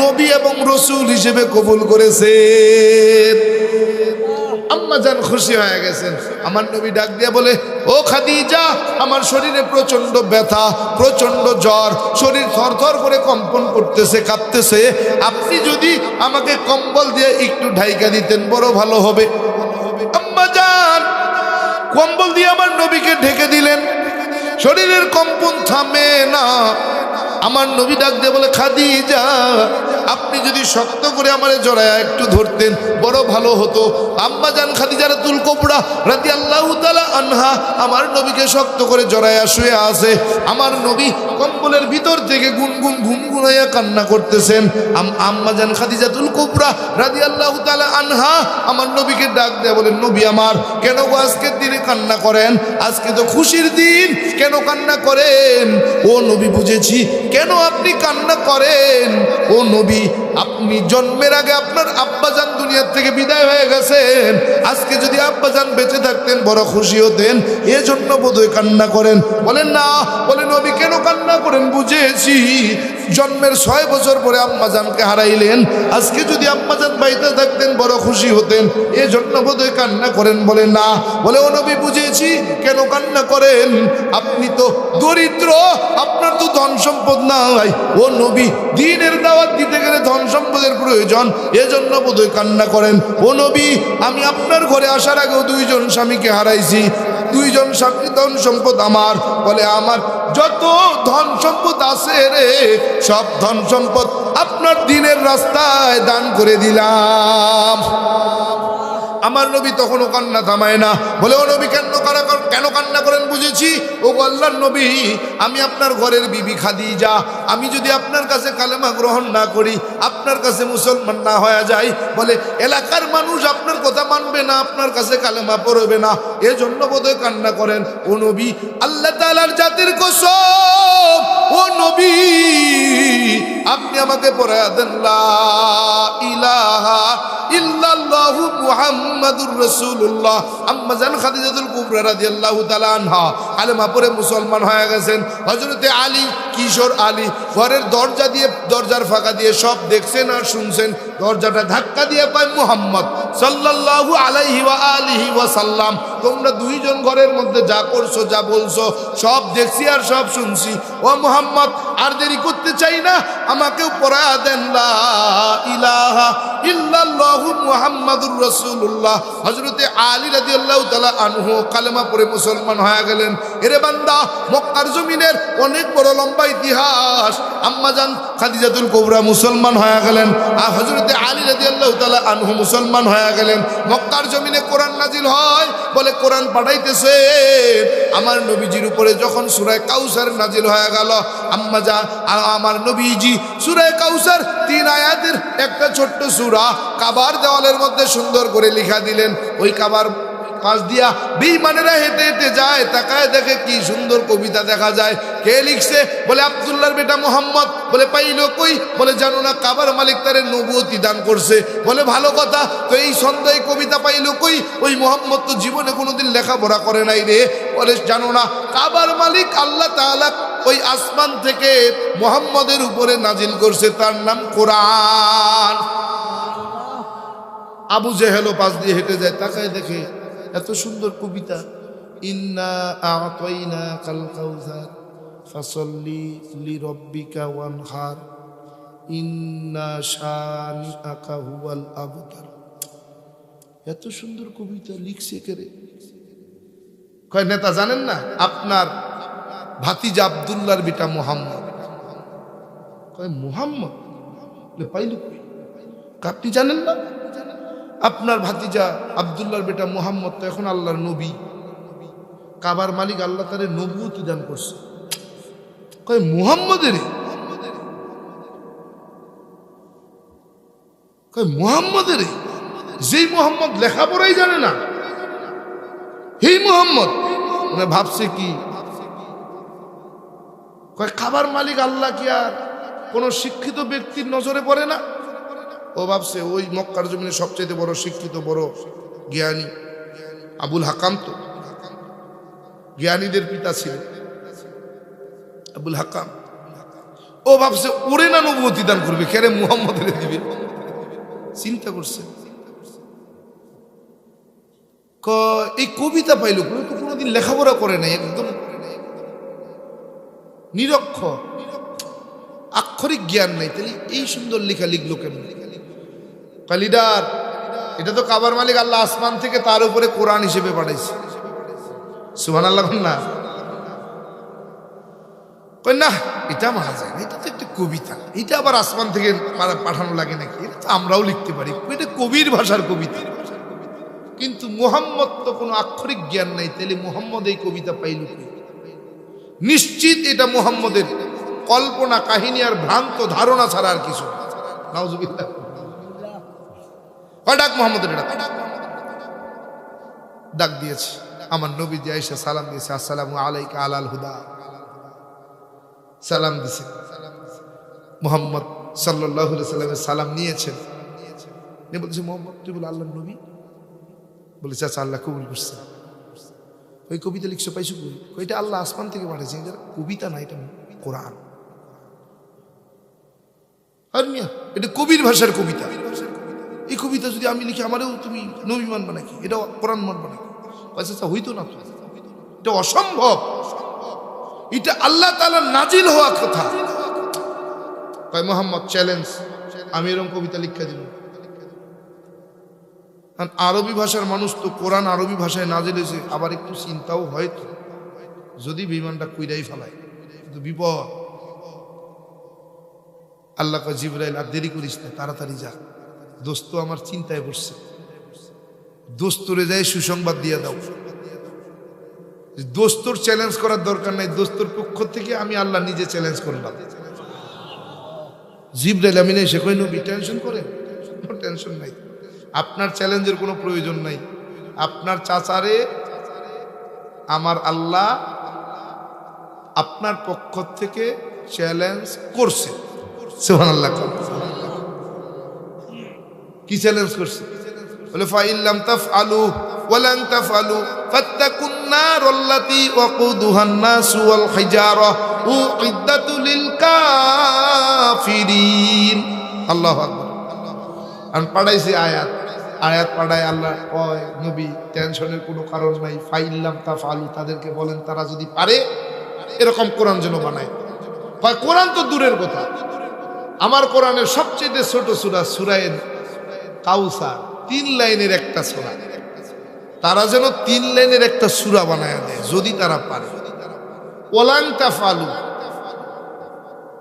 নবী এবং রাসূল হিসেবে কবুল করেছেন। আম্মা জান খুশি হয়ে গেছেন। আমার নবী ডাক দিয়ে বলে ও খাদিজা, আমার শরীরে প্রচন্ড ব্যথা, প্রচন্ড জ্বর, শরীর থরথর করে কম্পন করতেছে, কাঁপতেছে। আপনি যদি আমাকে কম্বল দিয়ে একটু ঢাইকা দিতেন বড় ভালো হবে। আম্মা জান কম্বল দিয়ে আমার নবীকে ঢেকে দিলেন। শরীরের কম্পন থামে না, আমার নবী ডাক দিয়ে বলে, খাদিজা আপনি যদি শক্ত করে আমারে জড়ায়া একটু ধরতেন বড় ভালো হতো। আম্মা জান খাদিজাতুল কুবরা রাদিয়াল্লাহু তাআলা আনহা আমার নবীকে শক্ত করে জড়ায়া শুয়ে আছে। আমার নবী কম্বলের ভিতর থেকে গুনগুন গুনগুনাইয়া কান্না করতেছেন। আম্মা জান খাদিজাতুল কুবরা রাদিয়াল্লাহু তাআলা আনহা আমার নবীকে ডাক দিয়ে বলেন, নবী আমার কেন গো আজকের দিনে কান্না করেন? আজকে তো খুশির দিন, কেন কান্না করেন? ও নবী বুঝেছি কেন আপনি কান্না করেন। ও নবী আপনি জন্মের আগে আপনার আব্বাজান দুনিয়ার থেকে বিদায় হয়ে গেছেন। আজকে যদি আব্বাজান বেঁচে থাকতেন বড় খুশি হতেন, এজন্য বোধহয় কান্না করেন। বলেন না, বলে নবী কেন কান্না করেন? বুঝেছি জন্মের 6 বছর পরে আম্মাজানকে হারাইলেন, আজকে যদি আম্মাজান বাইতে থাকতেন বড় খুশি হতেন, এজন্য বোধহয় কান্না করেন। বলে না, বলে ও নবী বুঝেছি কেন কান্না করেন। আপনি তো দরিদ্র, আপনার তো ধন সম্পদ নাই। ও নবী দ্বীনের দাওয়াত দিতে গেলে ধন সম্পদের প্রয়োজন, এজন্য বোধহয় কান্না করেন। ও নবী আমি আপনার ঘরে আসার আগেও 2 জন স্বামীকে হারাইছি, 2 জন স্বামী ধন সম্পদ আমার। বলে আমার যত ধন সম্পদ আছে রে, সব ধন সম্পদ আপনার দ্বীনের রাস্তায় দান করে দিলাম। আমার নবী তখনও কান্না থামায় না। বলে ও নবী কেন কান্না করেন? বুঝেছি ও আল্লাহর নবী আমি আপনার ঘরের বিবি খাদিজা, আমি যদি আপনার কাছে কালেমা গ্রহণ না করি, আপনার কাছে মুসলমান না হয়ে যায়, বলে এলাকার মানুষ আপনার কথা মানবে না, আপনার কাছে কালেমা পড়বে না, এজন্য বোধহয় কান্না করেন। ও নবী আল্লাহ তাআলার জাতির কসম, ও নবী আপনি আমাকে পড়ায়া দেন লা ইলাহা ইল্লাল্লাহু মুহাম্মাদুর রাসূলুল্লাহ। আম্মা জান খাদিজাতুল কুবরা রাদিয়াল্লাহু তাআলা আনহা কালেমা পড়ে মুসলমান হয়ে গেছেন। হযরতে আলী, কিশোর আলী ঘরের দরজার ফাঁকা দিয়ে সব দেখছেন আর শুনছেন। দরজাটা ধাক্কা দিয়ে পায় মুহাম্মদ সাল্লাল্লাহু আলাইহি ওয়া আলিহি ওয়া সাল্লাম, তোমরা 2 জন ঘরের মধ্যে যা করছো যা বলছো সব দেখছি আর সব শুনছি। ও মুহাম্মদ আর দেরি করতে চাই না, আমাকেও পড়ায়া দেন লা ইলাহা ইল্লাল্লাহু মুহাম্মাদুর রাসূলুল্লাহ। হযরতে আলী রাদিয়াল্লাহু তাআলা আনহু কালেমা পড়ে মুসলমান হয়ে গেলেন। এরে বান্দা মক্কার জমিনের অনেক বড় লম্বা ইতিহাস। আম্মা জান খাদিজাতুল কুবরা মুসলমান হয়ে গেলেন, আর হযরতে আলী রাদিয়াল্লাহু তাআলা আনহু মুসলমান হয়ে গেলেন। মক্কার জমিনে কোরআন নাজিল হয়, বলে কোরআন পাঠাইতেছে আমার নবীজির উপরে। যখন সূরা কাউসার নাজিল হয়ে গেল, আম্মা জান আমার নবীজি সূরা কাউসার 3 আয়াতের একটা ছোট্ট সূরা কাবার দেওয়ালের মধ্যে সুন্দর করে লিখা দিলেন। ওই কাবার পাশ দিয়া বেঈমানেরা হেঁটে হেঁটে যায়, তাকায় দেখে কি সুন্দর কবিতা দেখা যায়। কে লিখছে? বলে আব্দুল্লাহর বেটা মুহাম্মদ। বলে পাইলো কই? বলে জানো না কাবার মালিক তারে নবুয়তি দান করছে। বলে ভালো কথা, তো এই সন্ধ্যায় কবিতা পাইলো কই? ওই মুহাম্মদ তো জীবনে কোনোদিন লেখাপড়া করে নাই রে। বলে জানো না কাবার মালিক আল্লাহ তাআলা ওই আসমান থেকে মুহাম্মদের উপরে নাজিল করছে, তার নাম কোরআন। আবু জেহেলও পাশ দিয়ে হেঁটে যায়, তাকায় দেখে এত সুন্দর কবিতা, ইন্না আ'তাইনাকাল কাউসার ফাসাল্লি লিরাব্বিকা ওয়ানহার ইন্না শানিআকা হুয়াল আবতার। এত সুন্দর কবিতা লিখছে কে রে? কয় নেতা জানেন না, আপনার ভাতিজা আব্দুল্লাহর বেটা মুহাম্মদ। কয় মুহাম্মদ? পাইল আপনি জানেন না? আপনার ভাতিজা আব্দুল্লাহর বেটা মুহাম্মদ তো এখন আল্লাহর নবী, কাবার মালিক আল্লাহ তারে নবুয়তি দান করছে। কয় মুহাম্মদের? কয় মুহাম্মদের? যেই মুহাম্মদ লেখাপড়াই জানে না, এই মুহাম্মদ। মানে ভাবছে কি, কয় কাবার মালিক আল্লাহ কি আর কোন শিক্ষিত ব্যক্তির নজরে পড়ে না? ও ভাবছে ওই মক্কার জমিনে সবচেয়ে বড় শিক্ষিত বড় জ্ঞানী আবুল হাকাম, তো জ্ঞানীদের পিতা ছিলেন আবুল হাকাম। ও ভাবছে ওরে না নবুয়তি দান করবে, কেরে মুহাম্মদের দিবে। চিন্তা করছে, এই কবিতা পাইল, কোনোদিন লেখাপড়া করে নাই, একদম নিরক্ষর, আক্ষরিক জ্ঞান নাই, তাহলে এই সুন্দর লেখা লিখলো কেন? লিডার, এটা তো কাবার মালিক আল্লাহ আসমান থেকে তার উপরে কোরআন হিসেবে পাঠাইছে। সুবহানাল্লাহ না? কই না, এটা মানা যায় না, এটা তো একটা কবিতা, এটা আবার আসমান থেকে পাঠানো লাগে নাকি, এটা তো আমরাও লিখতে পারি, এটা কবির ভাষার কবিতা। কিন্তু মুহাম্মদ তো কোনো আক্ষরিক জ্ঞান নাই, তাহলে মুহাম্মদ এই কবিতা পাইল কি? নিশ্চিত এটা মুহাম্মদের কল্পনা কাহিনী আর ভ্রান্ত ধারণা ছাড়া আর কিছু। নাউজুবিল্লাহ। ডাক মুহাম্মদের ডাক দিয়েছে। আমার নবীজি আয়েশা সালাম দিয়েছে, আসসালামু আলাইকা আলাল হুদা, সালাম দিছে। মুহাম্মদ সাল্লাল্লাহু আলাইহি সাল্লামের সালাম নিয়েছেন, নিয়ে বলছে মুহাম্মদ তুই বলে আল্লাহর নবী? বলে চাচা আল্লাহ কবুল করছে। ওই কবিতা লিখছো পাইছো কই? এটা আল্লাহ আসমান থেকে পাঠিয়েছে, এটা কবিতা না, এটা কোরআন। আর মিয়া এটা কবির ভাষার কবিতা, এই কবিতা যদি আমি লিখি আমারও তুমি নবী মানবা নাকি? এটা কোরআন মানবা নাকি? আচ্ছা হইতো না তো, এটা অসম্ভব, এটা আল্লাহ তাআলা নাজিল হওয়া কথা। তাই মুহাম্মদ চ্যালেঞ্জ, আমি এরকম কবিতা লিখা দিব। আরবি ভাষার মানুষ তো, কোরআন আরবি ভাষায় নাজিল হয়েছে, আবার একটু চিন্তাও হয়তো যদি বিমানটা কুইরাই ফেলায় কিন্তু বিপদ। আল্লাহ কয় জিবরাইল আর দেরি করিস না, তাড়াতাড়ি যা, দোস্ত আমার চিন্তায় পড়ছে, দোস্তরে যায় সুসংবাদ দিয়ে দাও। দোস্তর চ্যালেঞ্জ করার দরকার নাই, দোস্তর পক্ষ থেকে আমি আল্লাহ নিজে চ্যালেঞ্জ করলাম। জিবরাইল আমিন এসে কই নবী টেনশন করেন? টেনশন নাই, আপনার চ্যালেঞ্জের কোনো প্রয়োজন নাই। আপনার চাচারে আমার আল্লাহ আপনার পক্ষ থেকে চ্যালেঞ্জ করছে। সুবহানাল্লাহ। কি চ্যালেঞ্জ করছে? বলে ফাইল্লাম তাফআলু ওয়ালান তাফআলু ফাত্তাকুন নারাল্লাতী ওয়াকুদুহান নাসু ওয়াল হিজারা উইদ্দাতু লিল কাফিরিন। আল্লাহু আকবার। আমি পড়াইছি আয়াত, আয়াত পড়ায় আল্লাহ কয় নবী টেনশনের কোনো কারণ নাই, ফাইল্লাম তাফআলু, তাদেরকে বলেন তারা যদি পারে এরকম কোরআন যেন বানায়। কোরআন তো দূরের কথা, আমার কোরআনের সবচেয়ে ছোট সূরা সূরায়ে কাউসার, 3 লাইনের একটা সূরা, তারা যেন 3 লাইনের একটা সূরা বানায় দেয় যদি তারা পারে। ওয়ালান তাফআলু,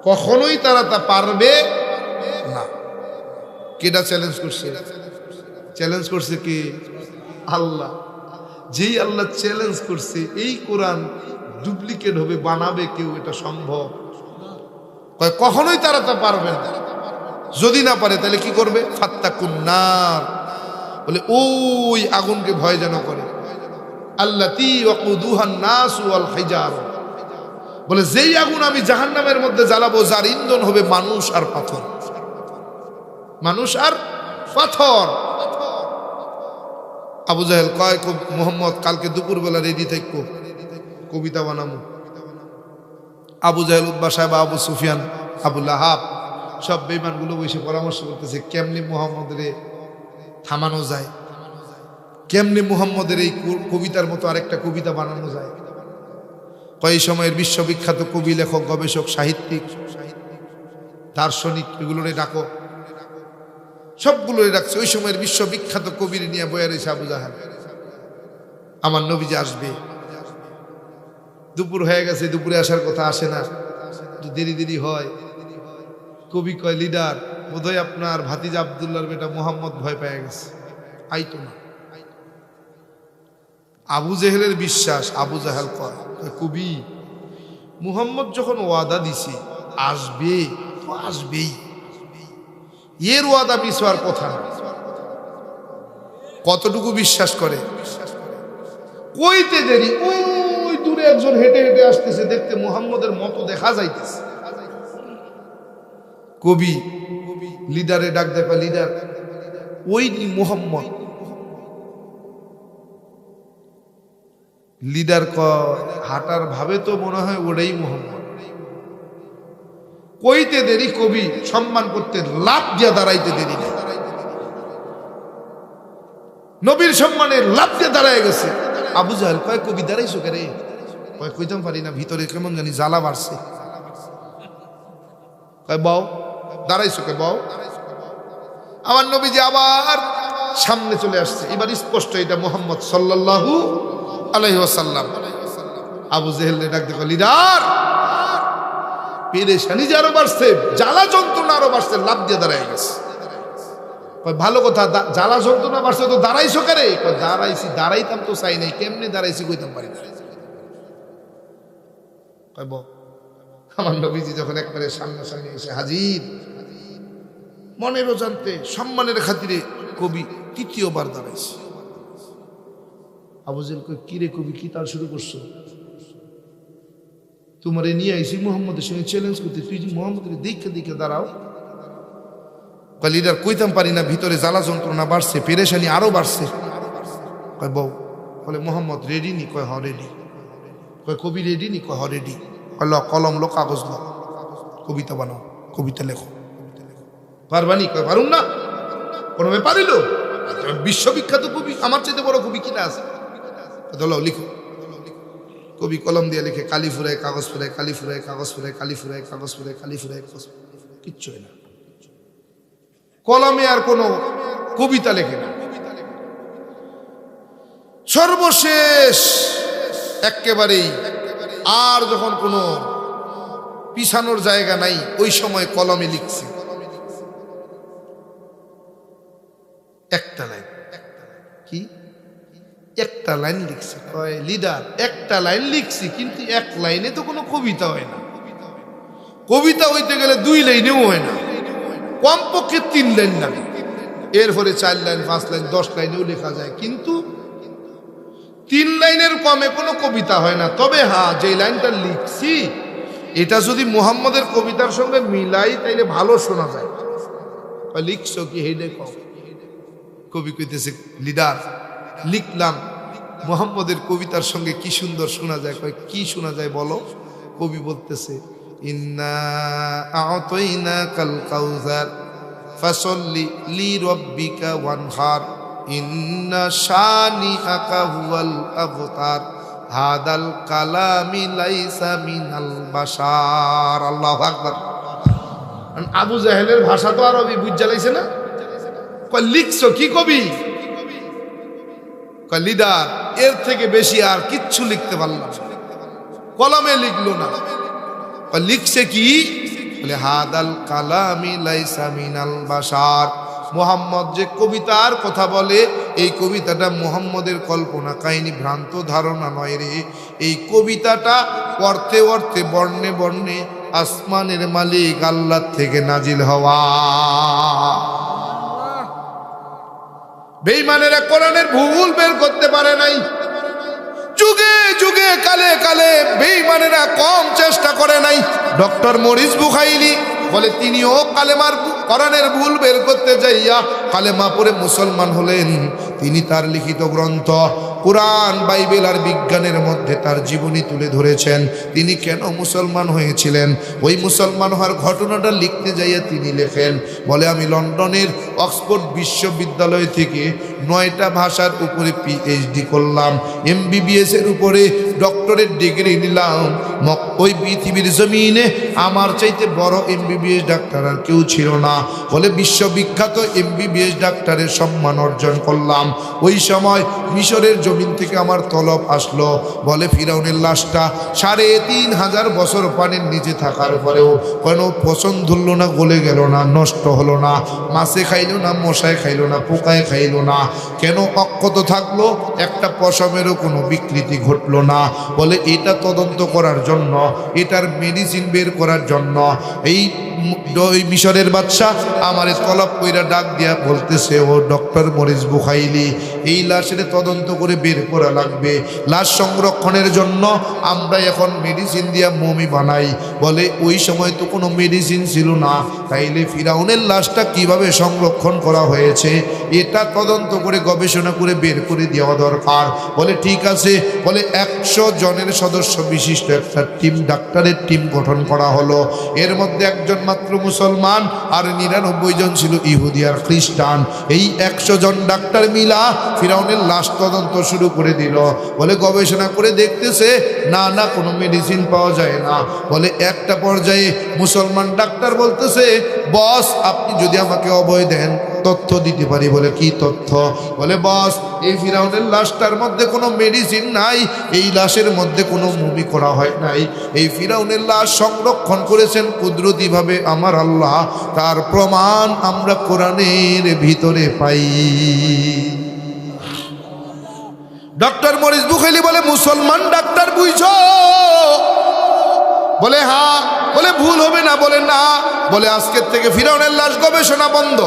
কখনোই তারা তা পারবে না। কেডা চ্যালেঞ্জ করছে? চ্যালেঞ্জ করছে কি? আল্লাহ। যেই আল্লাহ চ্যালেঞ্জ করছে, এই কোরআন ডুপ্লিকেট হবে, বানাবে কেউ, এটা সম্ভব? কখনোই তারা তা পারবে না। যদি না পারে তাহলে কি করবে? ফাত্তাকুন নার, বলে ওই আগুনকে ভয় যেন করে, আল্লাতী ওয়াকুদুহান নাসু ওয়াল হিজারা, বলে যেই আগুন আমি জাহান্নামের মধ্যে জ্বালাবো, যার ইন্ধন হবে মানুষ আর পাথর, মানুষ আর পাথর। আবু জাহেল কয় মুহাম্মদ কালকে দুপুরবেলা রেডি থাকো, কবিতা বানামো। আবু জাহেল, উতবা সাহেব, আবু সুফিয়ান, আবু লাহাব, সব বেঈমানগুলো বসে পরামর্শ করতেছে কেমনি মুহাম্মদের থামানো যায়, কেমনি মুহাম্মদের এই কবিতার মতো আরেকটা কবিতা বানানো যায়। কয় সময়ের বিশ্ববিখ্যাত কবি, লেখক, গবেষক, সাহিত্যিক, দার্শনিক, এগুলোরে ডাকো, সবগুলোরে ডাকছে। ওই সময়ের বিশ্ববিখ্যাত কবির নিয়ে বইয়া রয়েছে আবু জাহেল। আমার নবীজি আসবে, দুপুর হয়ে গেছে, দুপুরে আসার কথা, আসে না, দেরি দেরি হয়। কবি কয় লিডার বোধহয় আপনার ভাতিজা আব্দুল্লাহর বেটা মুহাম্মদ ভয় পেয়ে গেছে, আইতো না। আবু জেহেলের বিশ্বাস, আবু জাহেল কয় কবি মুহাম্মদ যখন ওয়াদা দিছে আসবে তো আসবেই, এর ওয়াদা মিস হওয়ার কথা না। কতটুকু বিশ্বাস করে? কইতে দেরি, ওই দূরে একজন হেঁটে হেঁটে আসতেছে, দেখতে মুহাম্মদের মতো দেখা যাইতেছে। কবি লিডারে ডাক দেখা, লিডার ওই মুহাম্মদ। লিডার হাঁটার ভাবে তো মনে হয় ওটাই মুহাম্মদ। কইতে দেরি, কবি সম্মান করতে লাফ দিয়া দাঁড়াইতে দেরি না, নবীর সম্মানে লাফ দিয়ে দাঁড়ায় গেছে। আবু জাহেল কয় কবি দাঁড়াইছো কে রে? কয় কইতাম পারি না, ভিতরে কেমন জানি জ্বালা বাড়ছে। কয় বাও, দাঁড়াইছো কে বাও? আমার নবীজি আবার সামনে চলে আসছে, এবার স্পষ্ট এটা মুহাম্মদ সাল্লাল্লাহু আলাইহি ওয়াসাল্লাম। আবু জেহেল ডাক দেখো, লিডার পেরেশানি যে আরো বাড়ছে, জ্বালা যন্ত্রণা আরো বাড়ছে, লাভ দিয়ে দাঁড়ায় গেছে। ভালো কথা, জ্বালা যন্ত্রণা বাড়ছে তো দাঁড়াইছো কারে? দাঁড়াইছি, দাঁড়াইতাম তো চাই নাই, কেমনে দাঁড়াইছি কইতাম পারি না। আমার নবীজি যখন একবারে সামনাসামনি এসে হাজির, মনের অজান্তে সম্মানের খাতিরে কবি তৃতীয়বার দাঁড়াইছে। আবু জেহেল কই, কিরে কবি, কি তার শুরু করছো? তোমারে নিয়ে আইসি মুহাম্মদের সঙ্গে চ্যালেঞ্জ করতে, তুই যে মুহাম্মদের দেখে দেখে দাঁড়াও। লিডার কইতাম পারি না, ভিতরে জ্বালা যন্ত্রণা বাড়ছে, পেরেশানি আরো বাড়ছে। কয় বউ, বলে মোহাম্মদ রেডি নি? কয় হ রেডি। কয় কবি রেডি নি? কয় হ রেডি। কয় ল কলম লো, কাগজ লো, কবিতা বানাও, কবিতা লেখো। পারবানি? কয় পারুন না, কোনো ব্যাপারিল, বিশ্ববিখ্যাত কবি, আমার চাইতে বড় কবি কিনা আছে? লো লিখো। কবি কলম দিয়ে লিখে, কালি ফুরায় কাগজ ফুরায়, কালি ফুরায় কাগজ ফুরায়, কালি ফুরায় কাগজ ফুরায়, কালি ফুরায় কাগজ, কিচ্ছু হয় না। কলমে আর কোনো কবিতা লেখে না। সর্বশেষ একেবারেই আর যখন কোনো পিছানোর জায়গা নাই, ওই সময় কলমে লিখছে একটা লাইন। কি একটা লাইন লিখছে? কয় লিডার একটা লাইন লিখছি, কিন্তু এক লাইনে তো কোনো কবিতা হয় না। কবিতা হইতে গেলে 2 লাইনেও হয় না, কমপক্ষে 3 লাইন লাগে, এরপরে 4 লাইন 5 লাইন 10 লাইনেও লেখা যায়, কিন্তু 3 লাইনের কমে কোনো কবিতা হয় না। তবে হ্যাঁ, যে লাইনটা লিখছি এটা যদি মুহাম্মদের কবিতার সঙ্গে মিলাই তাইলে ভালো শোনা যায়। লিখছো কি? হে দেখো, কবি কইতেছে লিডার লিখলাম, মুহাম্মদের কবিতার সঙ্গে কি সুন্দর শোনা যায়। কয় কি শোনা যায় বলো? কবি বলতেছে, ইন্না আ'তাইনাকাল কাউসার ফাসল্লি লিরাব্বিকা ওয়ানহার ইন্না শানিআকা হুয়াল আবতার হাদাল কালামি লাইসা মিনাল বাশার। আল্লাহু আকবার। আবু জাহেলের ভাষা তো আরবি, বুঝ লাইছে না? কয় লিখছো কি কবি? কয় লিডার এর থেকে বেশি আর কিচ্ছু লিখতে পারলাম না, কলমে লিখলো না। কয় লিখছে কি? বলে হাদাল কালামি লাইসা মিনাল বাশার। মুহাম্মদ যে কবিতার কথা বলে, এই কবিতাটা মুহাম্মদের কল্পনা কাহিনী, ভ্রান্ত ধারণা নয় রে। এই কবিতাটা অর্থে অর্থে বর্ণে বর্ণে আসমানের মালিক আল্লাহ থেকে নাজিল হওয়া। বেঈমানেরা কোরআনের ভুল বের করতে পারে নাই। যুগে যুগে কালে কালে বেঈমানেরা কম চেষ্টা করে নাই। ডক্টর মরিস বুখাইলি বলে তিনিও কালেমার কোরআনের ভুল বের করতে যাইয়া কালেমা পড়ে মুসলমান হলেন। তিনি তার লিখিত গ্রন্থ কুরআন, বাইবেল আর বিজ্ঞানের মধ্যে তার জীবনী তুলে ধরেছেন। তিনি কেন মুসলমান হয়েছিলেন, ওই মুসলমান হওয়ার ঘটনাটা লিখতে যাইয়া তিনি লেখেন, বলে আমি লন্ডনের অক্সফোর্ড বিশ্ববিদ্যালয় থেকে 9টা ভাষার উপরে পিএইচডি করলাম, MBBS এর উপরে ডক্টরেট ডিগ্রি নিলাম। ওই পৃথিবীর জমিনে আমার চাইতে বড় MBBS ডাক্তার আর কেউ ছিল না। বলে বিশ্ববিখ্যাত MBBS ডাক্তারের সম্মান অর্জন করলাম। ওই সময় মিশরের জমিন থেকে আমার তলব আসলো, বলে ফিরাউনের লাশটা 3500 বছর পানির নিচে থাকার পরেও কোনো পছন্দ ধরল না, গলে গেল না, নষ্ট হলো না, মাছে খাইল না, মশায় খাইল না, পোকায় খাইল না, কেন অক্ষত থাকলো, একটা পশমেরও কোনো বিকৃতি ঘটলো না। বলে এটা তদন্ত করার জন্য, এটার মেডিসিন বের করার জন্য এই মিশরের বাদশা আমারে তলব কইরা ডাক দিয়া বলতেছে, ও ডক্টর মরিস বুখাইলি, এই লাশের তদন্ত করে বের করা লাগবে। লাশ সংরক্ষণের জন্য আমরা এখন মেডিসিন দিয়া মমি বানাই। বলে ওই সময় তো কোনো মেডিসিন ছিল না, তাইলে ফিরাউনের লাশটা কিভাবে সংরক্ষণ করা হয়েছে এটা তদন্ত করে গবেষণা করে বের করে দেওয়া দরকার। বলে ঠিক আছে। বলে 100 জনের সদস্য বিশিষ্ট একটা টিম, ডাক্তারের টিম গঠন করা হলো। এর মধ্যে একজন মাত্র মুসলমান আর 99 জন ছিল ইহুদি আর খ্রিস্টান। এই 100 জন ডাক্তার মিলা ফিরাউনের লাশ তদন্ত শুরু করে দিল। বলে গবেষণা করে দেখতেছে না না কোনো মেডিসিন পাওয়া যায় না। বলে একটা পর্যায়ে মুসলমান ডাক্তার বলতেছে, বস আপনি যদি আমাকে অভয় দেন তথ্য দিতে পারি। বলে কি তথ্য? বলে বস এই ফিরাউনের লাশটার মধ্যে কোনো মেডিসিন নাই, এই লাশের মধ্যে কোনো মুমি করা হয় নাই। এই ফিরাউনের লাশ সংরক্ষণ করেছেন কুদরতিভাবে আমার আল্লাহ, তার প্রমাণ আমরা কোরআনের ভিতরে পাই। ডক্টর মরিস বুখাইলি বলে, মুসলমান ডাক্তার বুঝছো? বলে হ্যাঁ। বলে ভুল হবে না? বলে না। বলে আজকের থেকে ফিরাউনের লাশ গবেষণা বন্ধ।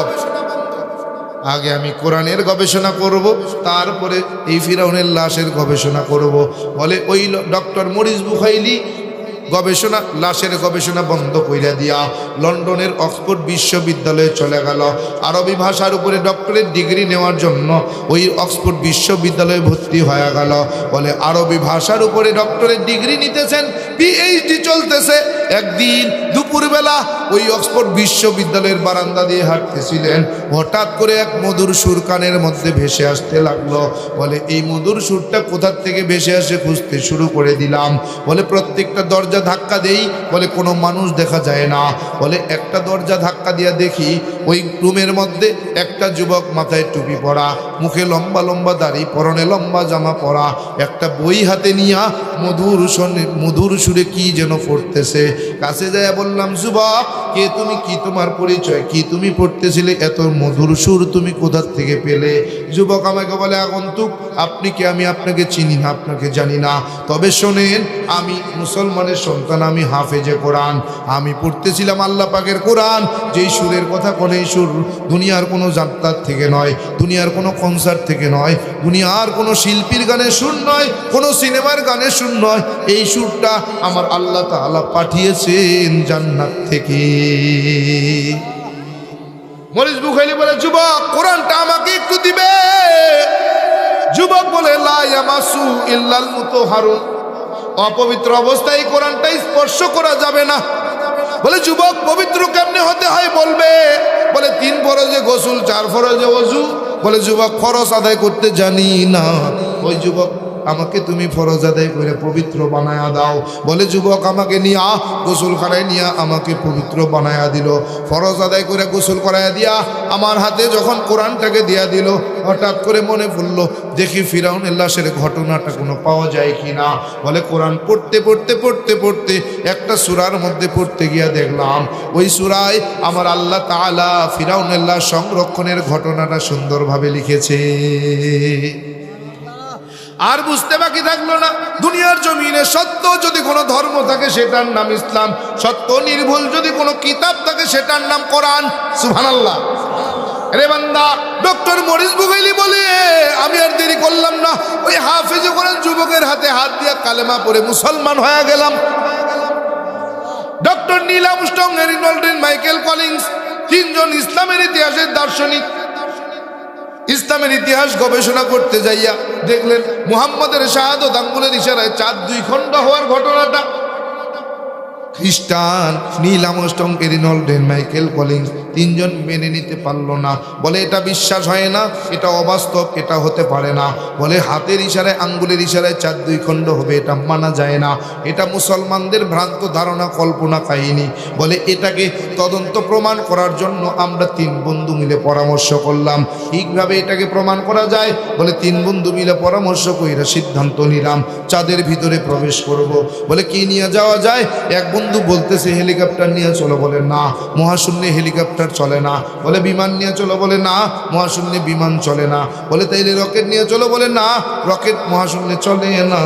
আগে আমি কোরআনের গবেষণা করব, তারপরে এই ফিরাউনের লাশের গবেষণা করব। বলে ওই ডক্টর মরিস বুখাইলি গবেষণা, লাশের গবেষণা বন্ধ কইরা দিয়া লন্ডনের অক্সফোর্ড বিশ্ববিদ্যালয়ে চলে গেল। আরবি ভাষার উপরে ডক্টরেট ডিগ্রি নেওয়ার জন্য ওই অক্সফোর্ড বিশ্ববিদ্যালয়ে ভর্তি হয়ে গেল। বলে আরবি ভাষার উপরে ডক্টরেট ডিগ্রি নিতেছেন, পিএইচডি চলতেছে। একদিন দুপুরবেলা ওই অক্সফোর্ড বিশ্ববিদ্যালয়ের বারান্দা দিয়ে হাঁটতেছিলেন, হঠাৎ করে এক মধুর সুর কানের মধ্যে ভেসে আসতে লাগলো। বলে এই মধুর সুরটা কোথার থেকে ভেসে আসে খুঁজতে শুরু করে দিলাম। বলে প্রত্যেকটা দরজা ধাক্কা দেই, বলে কোনো মানুষ দেখা যায় না। বলে একটা দরজা ধাক্কা দিয়া দেখি ওই রুমের মধ্যে একটা যুবক, মাথায় টুপি পরা, মুখে লম্বা লম্বা দাড়ি, পরনে লম্বা জামা পরা, একটা বই হাতে নিয়া মধুর সুরে কি যেন পড়তেছে। কাছে যায় বললাম, যুবক কে তুমি, কি তোমার পরিচয়, কি তুমি পড়তেছিলে, এত মধুর সুর তুমি কোথা থেকে পেলে? যুবক আমাকে বলে, আগন্তুক আপনি কে? আমি আপনাকে চিনি না, আপনাকে জানি না, তবে শোনেন আমি মুসলমানের সন্তান, আমি হাফেজে কোরআন, আমি পড়তেছিলাম আল্লাহ পাকের কোরআন। যেই সুরের কথা কোন, এই সুর দুনিয়ার কোনো যাত্রার থেকে নয়, দুনিয়ার কোনো কনসার্ট থেকে নয়, দুনিয়ার কোনো শিল্পীর গানের সুর নয়, কোনো সিনেমার গানের সুর নয়, এই সুরটা আমার আল্লাহ তাআলা পাঠিয়েছেন জান্নাত থেকে। মরিস বুখাইলি বলে, যুবক কোরআনটা আমাকে একটু দিবে? যুবক বলে, লা ইয়ামাসু ইল্লাল মুতাহহারুন, অপবিত্র অবস্থায় কোরআনটা স্পর্শ করা যাবে না। বলে যুবক পবিত্র কেমনে হতে হয় বলবে? বলে 3 ফরজে গোসল, 4 ফরজে ওযু। বলে যুবক ফরজ আদায় করতে জানি না। ওই যুবক, আমাকে তুমি ফরজ আদায় করে পবিত্র বানায়া দাও। বলে যুবক আমাকে নিয়া গোসলখানায় নিয়া আমাকে পবিত্র বানায়া দিল। ফরজ আদায় করে গোসল করাইয়া দিয়া আমার হাতে যখন কোরআনটাকে দিয়া দিল, হঠাৎ করে মনে পড়ল, দেখি ফিরাউনের লাশের ঘটনাটা কোনো পাওয়া যায় কি না। বলে কোরআন পড়তে পড়তে পড়তে পড়তে একটা সূরার মধ্যে পড়তে গিয়া দেখলাম, ওই সূরায় আমার আল্লাহ তাআলা ফিরাউনের লাশ সংরক্ষণের ঘটনাটা সুন্দরভাবে লিখেছে। আর বুঝতে বাকি থাকলো না, দুনিয়ার জমিনে সত্য যদি কোনো ধর্ম থাকে সেটার নাম ইসলাম, সত্য নির্ভুল যদি কোনো কিতাব থাকে সেটার নাম কোরআন। সুবহানাল্লাহ। রে বান্দা, ডক্টর মরিস বুখাইলি বলে, আমি আর দেরি করলাম না, ওই হাফেজে কোরআন যুবকের হাতে হাত দিয়া কালেমা পড়ে মুসলমান হয়ে গেলাম। Doctor Neil Armstrong, Henry Knowlton, Michael Collins, 3 জন ইসলামের ইতিহাসের দার্শনিক ইসলামের ইতিহাস গবেষণা করতে যাইয়া দেখলেন মুহাম্মদের শাহাদত আঙ্গুলের ইশারায় চাঁদ 2 খণ্ড হওয়ার ঘটনাটা খ্রিস্টান Neil Armstrong, Henry Knowlton, Michael Collins 3 জন মেনে নিতে পারলো না। বলে এটা বিশ্বাস হয় না, এটা অবাস্তব, এটা হতে পারে না। বলে হাতের ইশারায়, আঙ্গুলের ইশারায় চাঁদ 2 খণ্ড হবে, এটা মানা যায় না, এটা মুসলমানদের ভ্রান্ত ধারণা, কল্পনা কাহিনী। বলে এটাকে তদন্ত প্রমাণ করার জন্য আমরা 3 বন্ধু মিলে পরামর্শ করলাম, ঠিকভাবে এটাকে প্রমাণ করা যায়। বলে 3 বন্ধু মিলে পরামর্শ কইরা সিদ্ধান্ত নিলাম চাঁদের ভিতরে প্রবেশ করব। বলে কি নিয়ে যাওয়া যায়? এক বন্ধু বলতেছে হেলিকপ্টার নিয়ে চলো। বলে না, মহাশূন্যে হেলিকপ্টার চলে না। বলে বিমান নিয়ে চলো। বলে না, মহাশূন্যে বিমান চলে না। বলে তাইলে রকেট নিয়ে চলো। বলে না, রকেট মহাশূন্যে চলে না।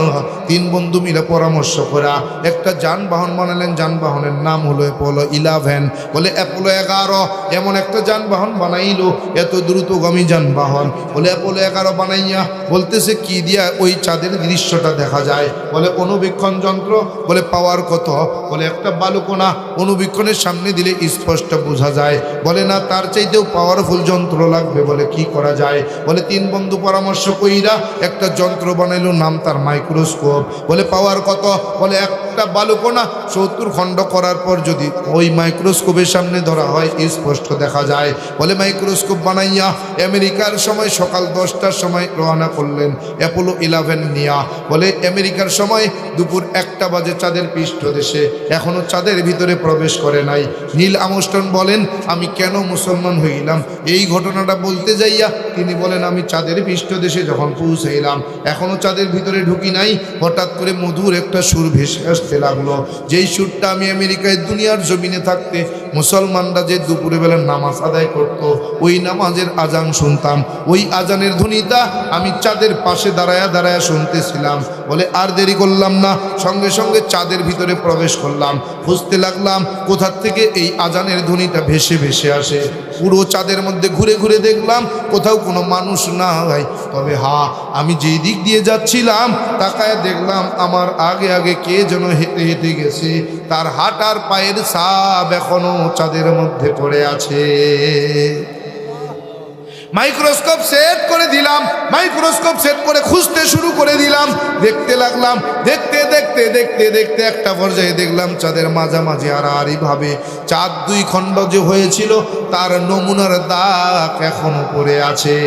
3 বন্ধু মিলে পরামর্শ করা একটা যানবাহন বানালেন, যানবাহনের নাম হলো অ্যাপোলো 11। বলে অ্যাপোলো 11 এমন একটা যানবাহন বানাইলো, এত দ্রুতগামী যানবাহন। বলে অ্যাপোলো 11 বানাইয়া বলতেছে কি দিয়া ওই চাঁদের দৃশ্যটা দেখা যায়? বলে অনুবীক্ষণ যন্ত্র। বলে পাওয়ার কত? বলে একটা বালুকণা অনুবীক্ষণের সামনে দিলে স্পষ্ট বোঝা যায়। বলে না, তার চাইতেও পাওয়ারফুল যন্ত্র লাগবে। বলে কি করা যায়? বলে 3 বন্ধু পরামর্শ কইরা একটা যন্ত্র বানাইলো, নাম তার মাইক্রোস্কোপ। বলে পাওয়ার কত? বলে একটা বালুকণা 70 খণ্ড করার পর যদি ওই মাইক্রোস্কোপের সামনে ধরা হয় স্পষ্ট দেখা যায়। বলে মাইক্রোস্কোপ বানাইয়া আমেরিকার সময় সকাল 10টার সময় রওনা করলেন অ্যাপোলো 11 নিয়া। বলে আমেরিকার সময় দুপুর 1টা বাজে চাঁদের পৃষ্ঠদেশে, এখনো চাঁদের ভিতরে প্রবেশ করে নাই। নীল আর্মস্ট্রং বলেন আমি কেন মুসলমান হইলাম এই ঘটনাটা বলতে যাইয়া তিনি বলেন আমি চাঁদের পৃষ্ঠদেশে যখন পৌঁছাইলাম এখনো চাঁদের ভিতরে ঢুকি নাই, হঠাৎ করে মধুর একটা সুর ভেসে আসতে লাগলো। যেই সুরটা আমি আমেরিকায় দুনিয়ার জমিনে থাকতে মুসলমানরা যে দুপুরে বেলা নামাজ আদায় করত ওই নামাজের আজান শুনতাম, ওই আজানের ধ্বনিটা আমি চাঁদের পাশে দাঁড়ায়া দাঁড়ায়া শুনতেছিলাম। বলে আর দেরি করলাম না, সঙ্গে সঙ্গে চাঁদের ভিতরে প্রবেশ করলাম। খুঁজতে লাগলাম কোথা থেকে এই আজানের ধ্বনিটা ভেসে ভেসে আসে। পুরো চাঁদের মধ্যে ঘুরে ঘুরে দেখলাম কোথাও কোনো মানুষ না হয়, তবে আমি যেই দিক দিয়ে যাচ্ছিলাম তাকায় দেখলাম আমার আগে আগে কে যেন হেঁটে হেঁটে গেছে, তার হাঁটার পায়ের ছাপ এখনো চাঁদের মধ্যে পড়ে আছে। মাইক্রোস্কোপ সেট করে দিলাম, মাইক্রোস্কোপ সেট করে খুঁজতে শুরু করে দিলাম, দেখতে লাগলাম। দেখতে দেখতে দেখতে দেখতে একটা পর্যায়ে দেখলাম চাঁদের মাঝামাঝি আড়াআড়ি ভাবে চাঁদ 2 খণ্ড যে হয়েছিল তার নমুনার দাগ এখনো পড়ে আছে।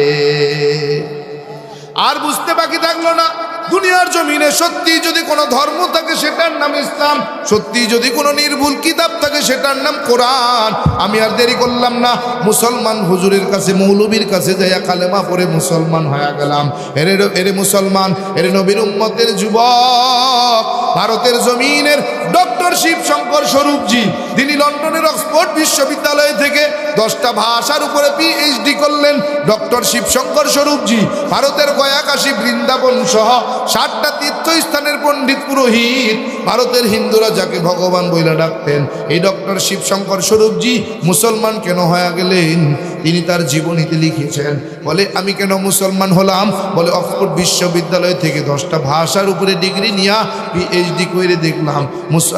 আর বুঝতে বাকি থাকলো না, দুনিয়ার জমিনে সত্যি যদি কোনো ধর্ম থাকে সেটার নাম ইসলাম, সত্যি যদি কোনো নির্ভুল কিতাব থাকে সেটার নাম কোরআন। আমি আর দেরি করলাম না, মুসলমান হুজুরের কাছে মৌলবীর কাছে যাইয়া কালেমা পড়ে মুসলমান হয়ে গেলাম। এরে মুসলমান, এরে নবীর উম্মতের যুবক, ভারতের জমিনের ডক্টর শিবশঙ্কর স্বরূপজি, তিনি লন্ডনের অক্সফোর্ড বিশ্ববিদ্যালয় থেকে 10টা ভাষার উপরে পিএইচডি করলেন। ডক্টর শিবশঙ্কর স্বরূপজি ভারতের গয়া, কাশী, বৃন্দাবন সহ 7টা তীর্থস্থানের পণ্ডিত পুরোহিত। ভারতের হিন্দুরা যাকে ভগবান বইলা ডাকতেন, এই ডক্টর শিবশঙ্কর স্বরূপজি মুসলমান কেন হয়ে গেলেন তিনি তার জীবনীতে লিখেছেন। বলে আমি কেন মুসলমান হলাম, বলে অক্সফোর্ড বিশ্ববিদ্যালয় থেকে 10টা ভাষার উপরে ডিগ্রি নিয়া পিএইচডি করে দেখলাম,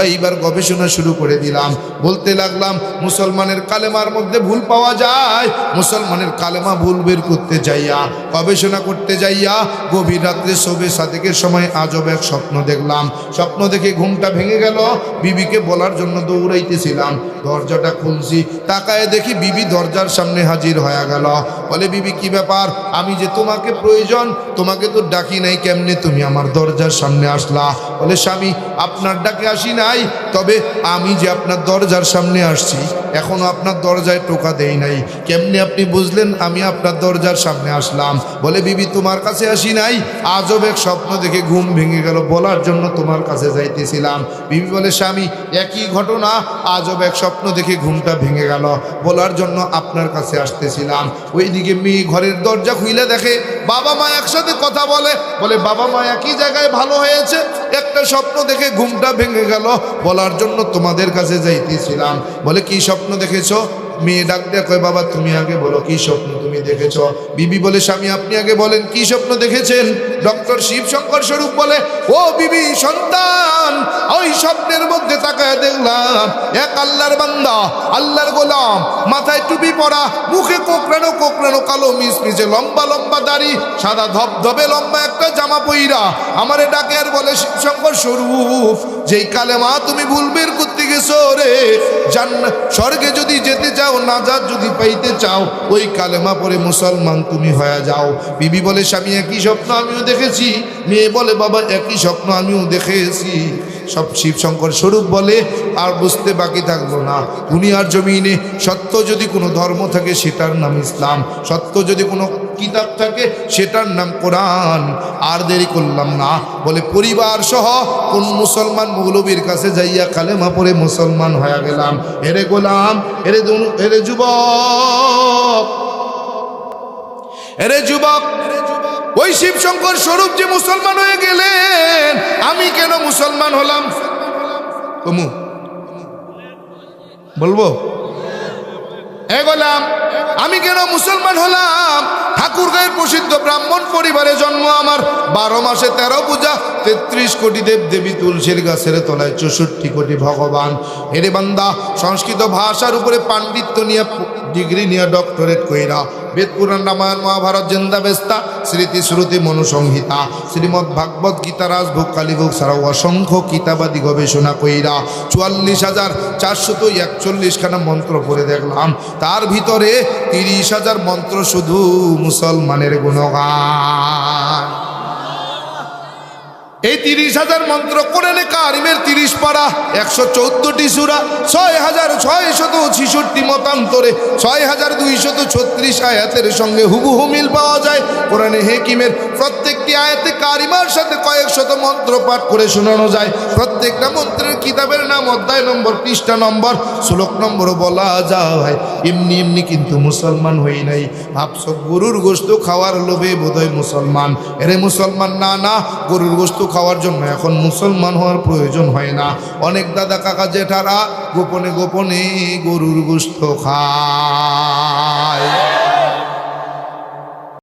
এইবার গবেষণা শুরু করে দিলাম। বলতে লাগলাম মুসলমানের কালেমার মধ্যে ভুল পাওয়া যায়, মুসলমানের কালেমা ভুল বের করতে যাইয়া গবেষণা করতে যাইয়া গভীর রাত্রে শোবে সাদেকের সময় আজব এক স্বপ্ন দেখলাম। স্বপ্ন দেখে ঘুমটা ভেঙে গেল, বিবিকে বলার জন্য দৌড়াইতেছিলাম, দরজাটা খুলছি, তাকায় দেখি বিবি দরজার সামনে হাজির হয়ে গেল। বলে বিবি কি ব্যাপার, আমি যে তোমাকে প্রয়োজন, তোমাকে তো ডাকি নাই, কেমনে তুমি আমার দরজার সামনে আসলা? বলে স্বামী আপনার ডাকে আসি নাই, তবে আমি যে আপনার দরজার সামনে আসছি এখনো আপনার দরজায় টোকা দেই নাই, কেমনে আপনি বুঝলেন আমি আপনার দরজার সামনে আসলাম? বলে বিবি তোমার কাছে আসি নাই, আজব এক স্বপ্ন দেখে ঘুম ভেঙে গেল, বলার জন্য তোমার কাছে যাইতেছিলাম। বিবি বলে স্বামী একই ঘটনা, আজব এক স্বপ্ন দেখে ঘুমটা ভেঙে গেল, বলার জন্য আপনার কাছে আসতেছিলাম। ওইদিকে মেয়ে ঘরের দরজা খুলে দেখে বাবা মা একসাথে কথা বলে। বলে বাবা মা একই জায়গায়, ভালো হয়েছে, একটা স্বপ্ন দেখে ঘুমটা ভেঙে গেল, বলার জন্য তোমাদের কাছে যাইতেছিলাম। বলে কি স্বপ্ন দেখেছো? মেয়ে ডাক দিয়ে কয় বাবা তুমি আগে বলো কি স্বপ্ন তুমি দেখেছ? বিবি বলে স্বামী আপনি আগে বলেন কি স্বপ্ন দেখেছেন? ডক্টর শিবশঙ্কর স্বরূপ বলে ও বিবি সন্তান, ওই স্বপ্নের মধ্যে তাকায় দেখলাম এক আল্লাহর বান্দা, আল্লাহর গোলাম, মাথায় টুপি পরা, মুখে কোকড়ানো কোকড়ানো কালো মিসমিসে লম্বা লম্বা দাড়ি, সাদা ধবধবে লম্বা একটা জামা পইরা আমারে ডাকে আর বলে শিবশঙ্কর স্বরূপ, যেই কালেমা তুমি ভুল বের করতে গেছো রে, জান্নাত স্বর্গে যদি যেতে চাও, নাজাত যদি পাইতে চাও, ওই কালেমা পড়ে মুসলমান তুমি হয়ে যাও। বিবি বলে স্বামী একই স্বপ্ন আমিও দেখেছি। মেয়ে বলে বাবা একই স্বপ্ন আমিও দেখেছি। সব শিবশঙ্কর স্বরূপ বলে আর বুঝতে বাকি থাকলো না, দুনিয়ার জমিনে সত্য যদি কোনো ধর্ম থাকে সেটার নাম ইসলাম, সত্য যদি কোনো কিতাব থাকে সেটার নাম কোরআন। আর দেরি করলাম না, বলে পরিবার সহ কোন মুসলমান মৌলবীর কাছে যাইয়া কালেমা পড়ে মুসলমান হয়ে গেলাম। এরে গোলাম, এরে যুবক, এরে যুবক, ওই শিবশঙ্কর স্বরূপ যে মুসলমান হয়ে গেলেন, আমি কেন মুসলমান হলাম? কমু বলবো এ গোলাম, আমি কেন মুসলমান হলাম? ঠাকুরগাঁয়ের প্রসিদ্ধ ব্রাহ্মণ পরিবারে জন্ম আমার, 12 মাসে 13 পূজা, 33 কোটি দেব দেবী, তুলসীর গাছের তলায় 64 কোটি ভগবান। এরে বান্দা সংস্কৃত ভাষার উপরে পাণ্ডিত্য নিয়ে ডিগ্রি নিয়ে ডক্টরেট কইরা বেদ পুরাণ রামায়ণ মহাভারত জেন্দা বেস্তা স্মৃতি শ্রুতি মনুসংহিতা শ্রীমদ্ ভাগবত গীতা রাজভোগ কালীভোগ ছাড়াও অসংখ্য কিতাবাদি গবেষণা কইরা 44,441 খানা মন্ত্র পড়ে দেখলাম, তার ভিতরে 30,000 মন্ত্র শুধু মুসলমানের গুণগান। এই 30,000 মন্ত্র কোরআনে কারিমের 30 পারা, 114টি সূরা, 6,666 মতান্তরে 6,236 আয়াতের সঙ্গে হুবহু মিল পাওয়া যায়। কোরআনে হাকিমের প্রত্যেকটি আয়াতে কারিমার সাথে কয়েক শত মন্ত্র পাঠ করে শোনানো যায়। প্রত্যেকটা মন্ত্রের কিতাবের নাম, অধ্যায় নম্বর, পৃষ্ঠা নম্বর, শ্লোক নম্বরও বলা যায়। এমনি এমনি কিন্তু মুসলমান হই নাই। ভাবছ গরুর গোশত খাওয়ার লোভে বোধহয় মুসলমান। এরে মুসলমান না, না, গরুর গোশত খাওয়ার জন্য এখন মুসলমান হওয়ার প্রয়োজন হয় না। অনেক দাদা কাকা জেঠারা গোপনে গোপনে গরুর গোশত খায়।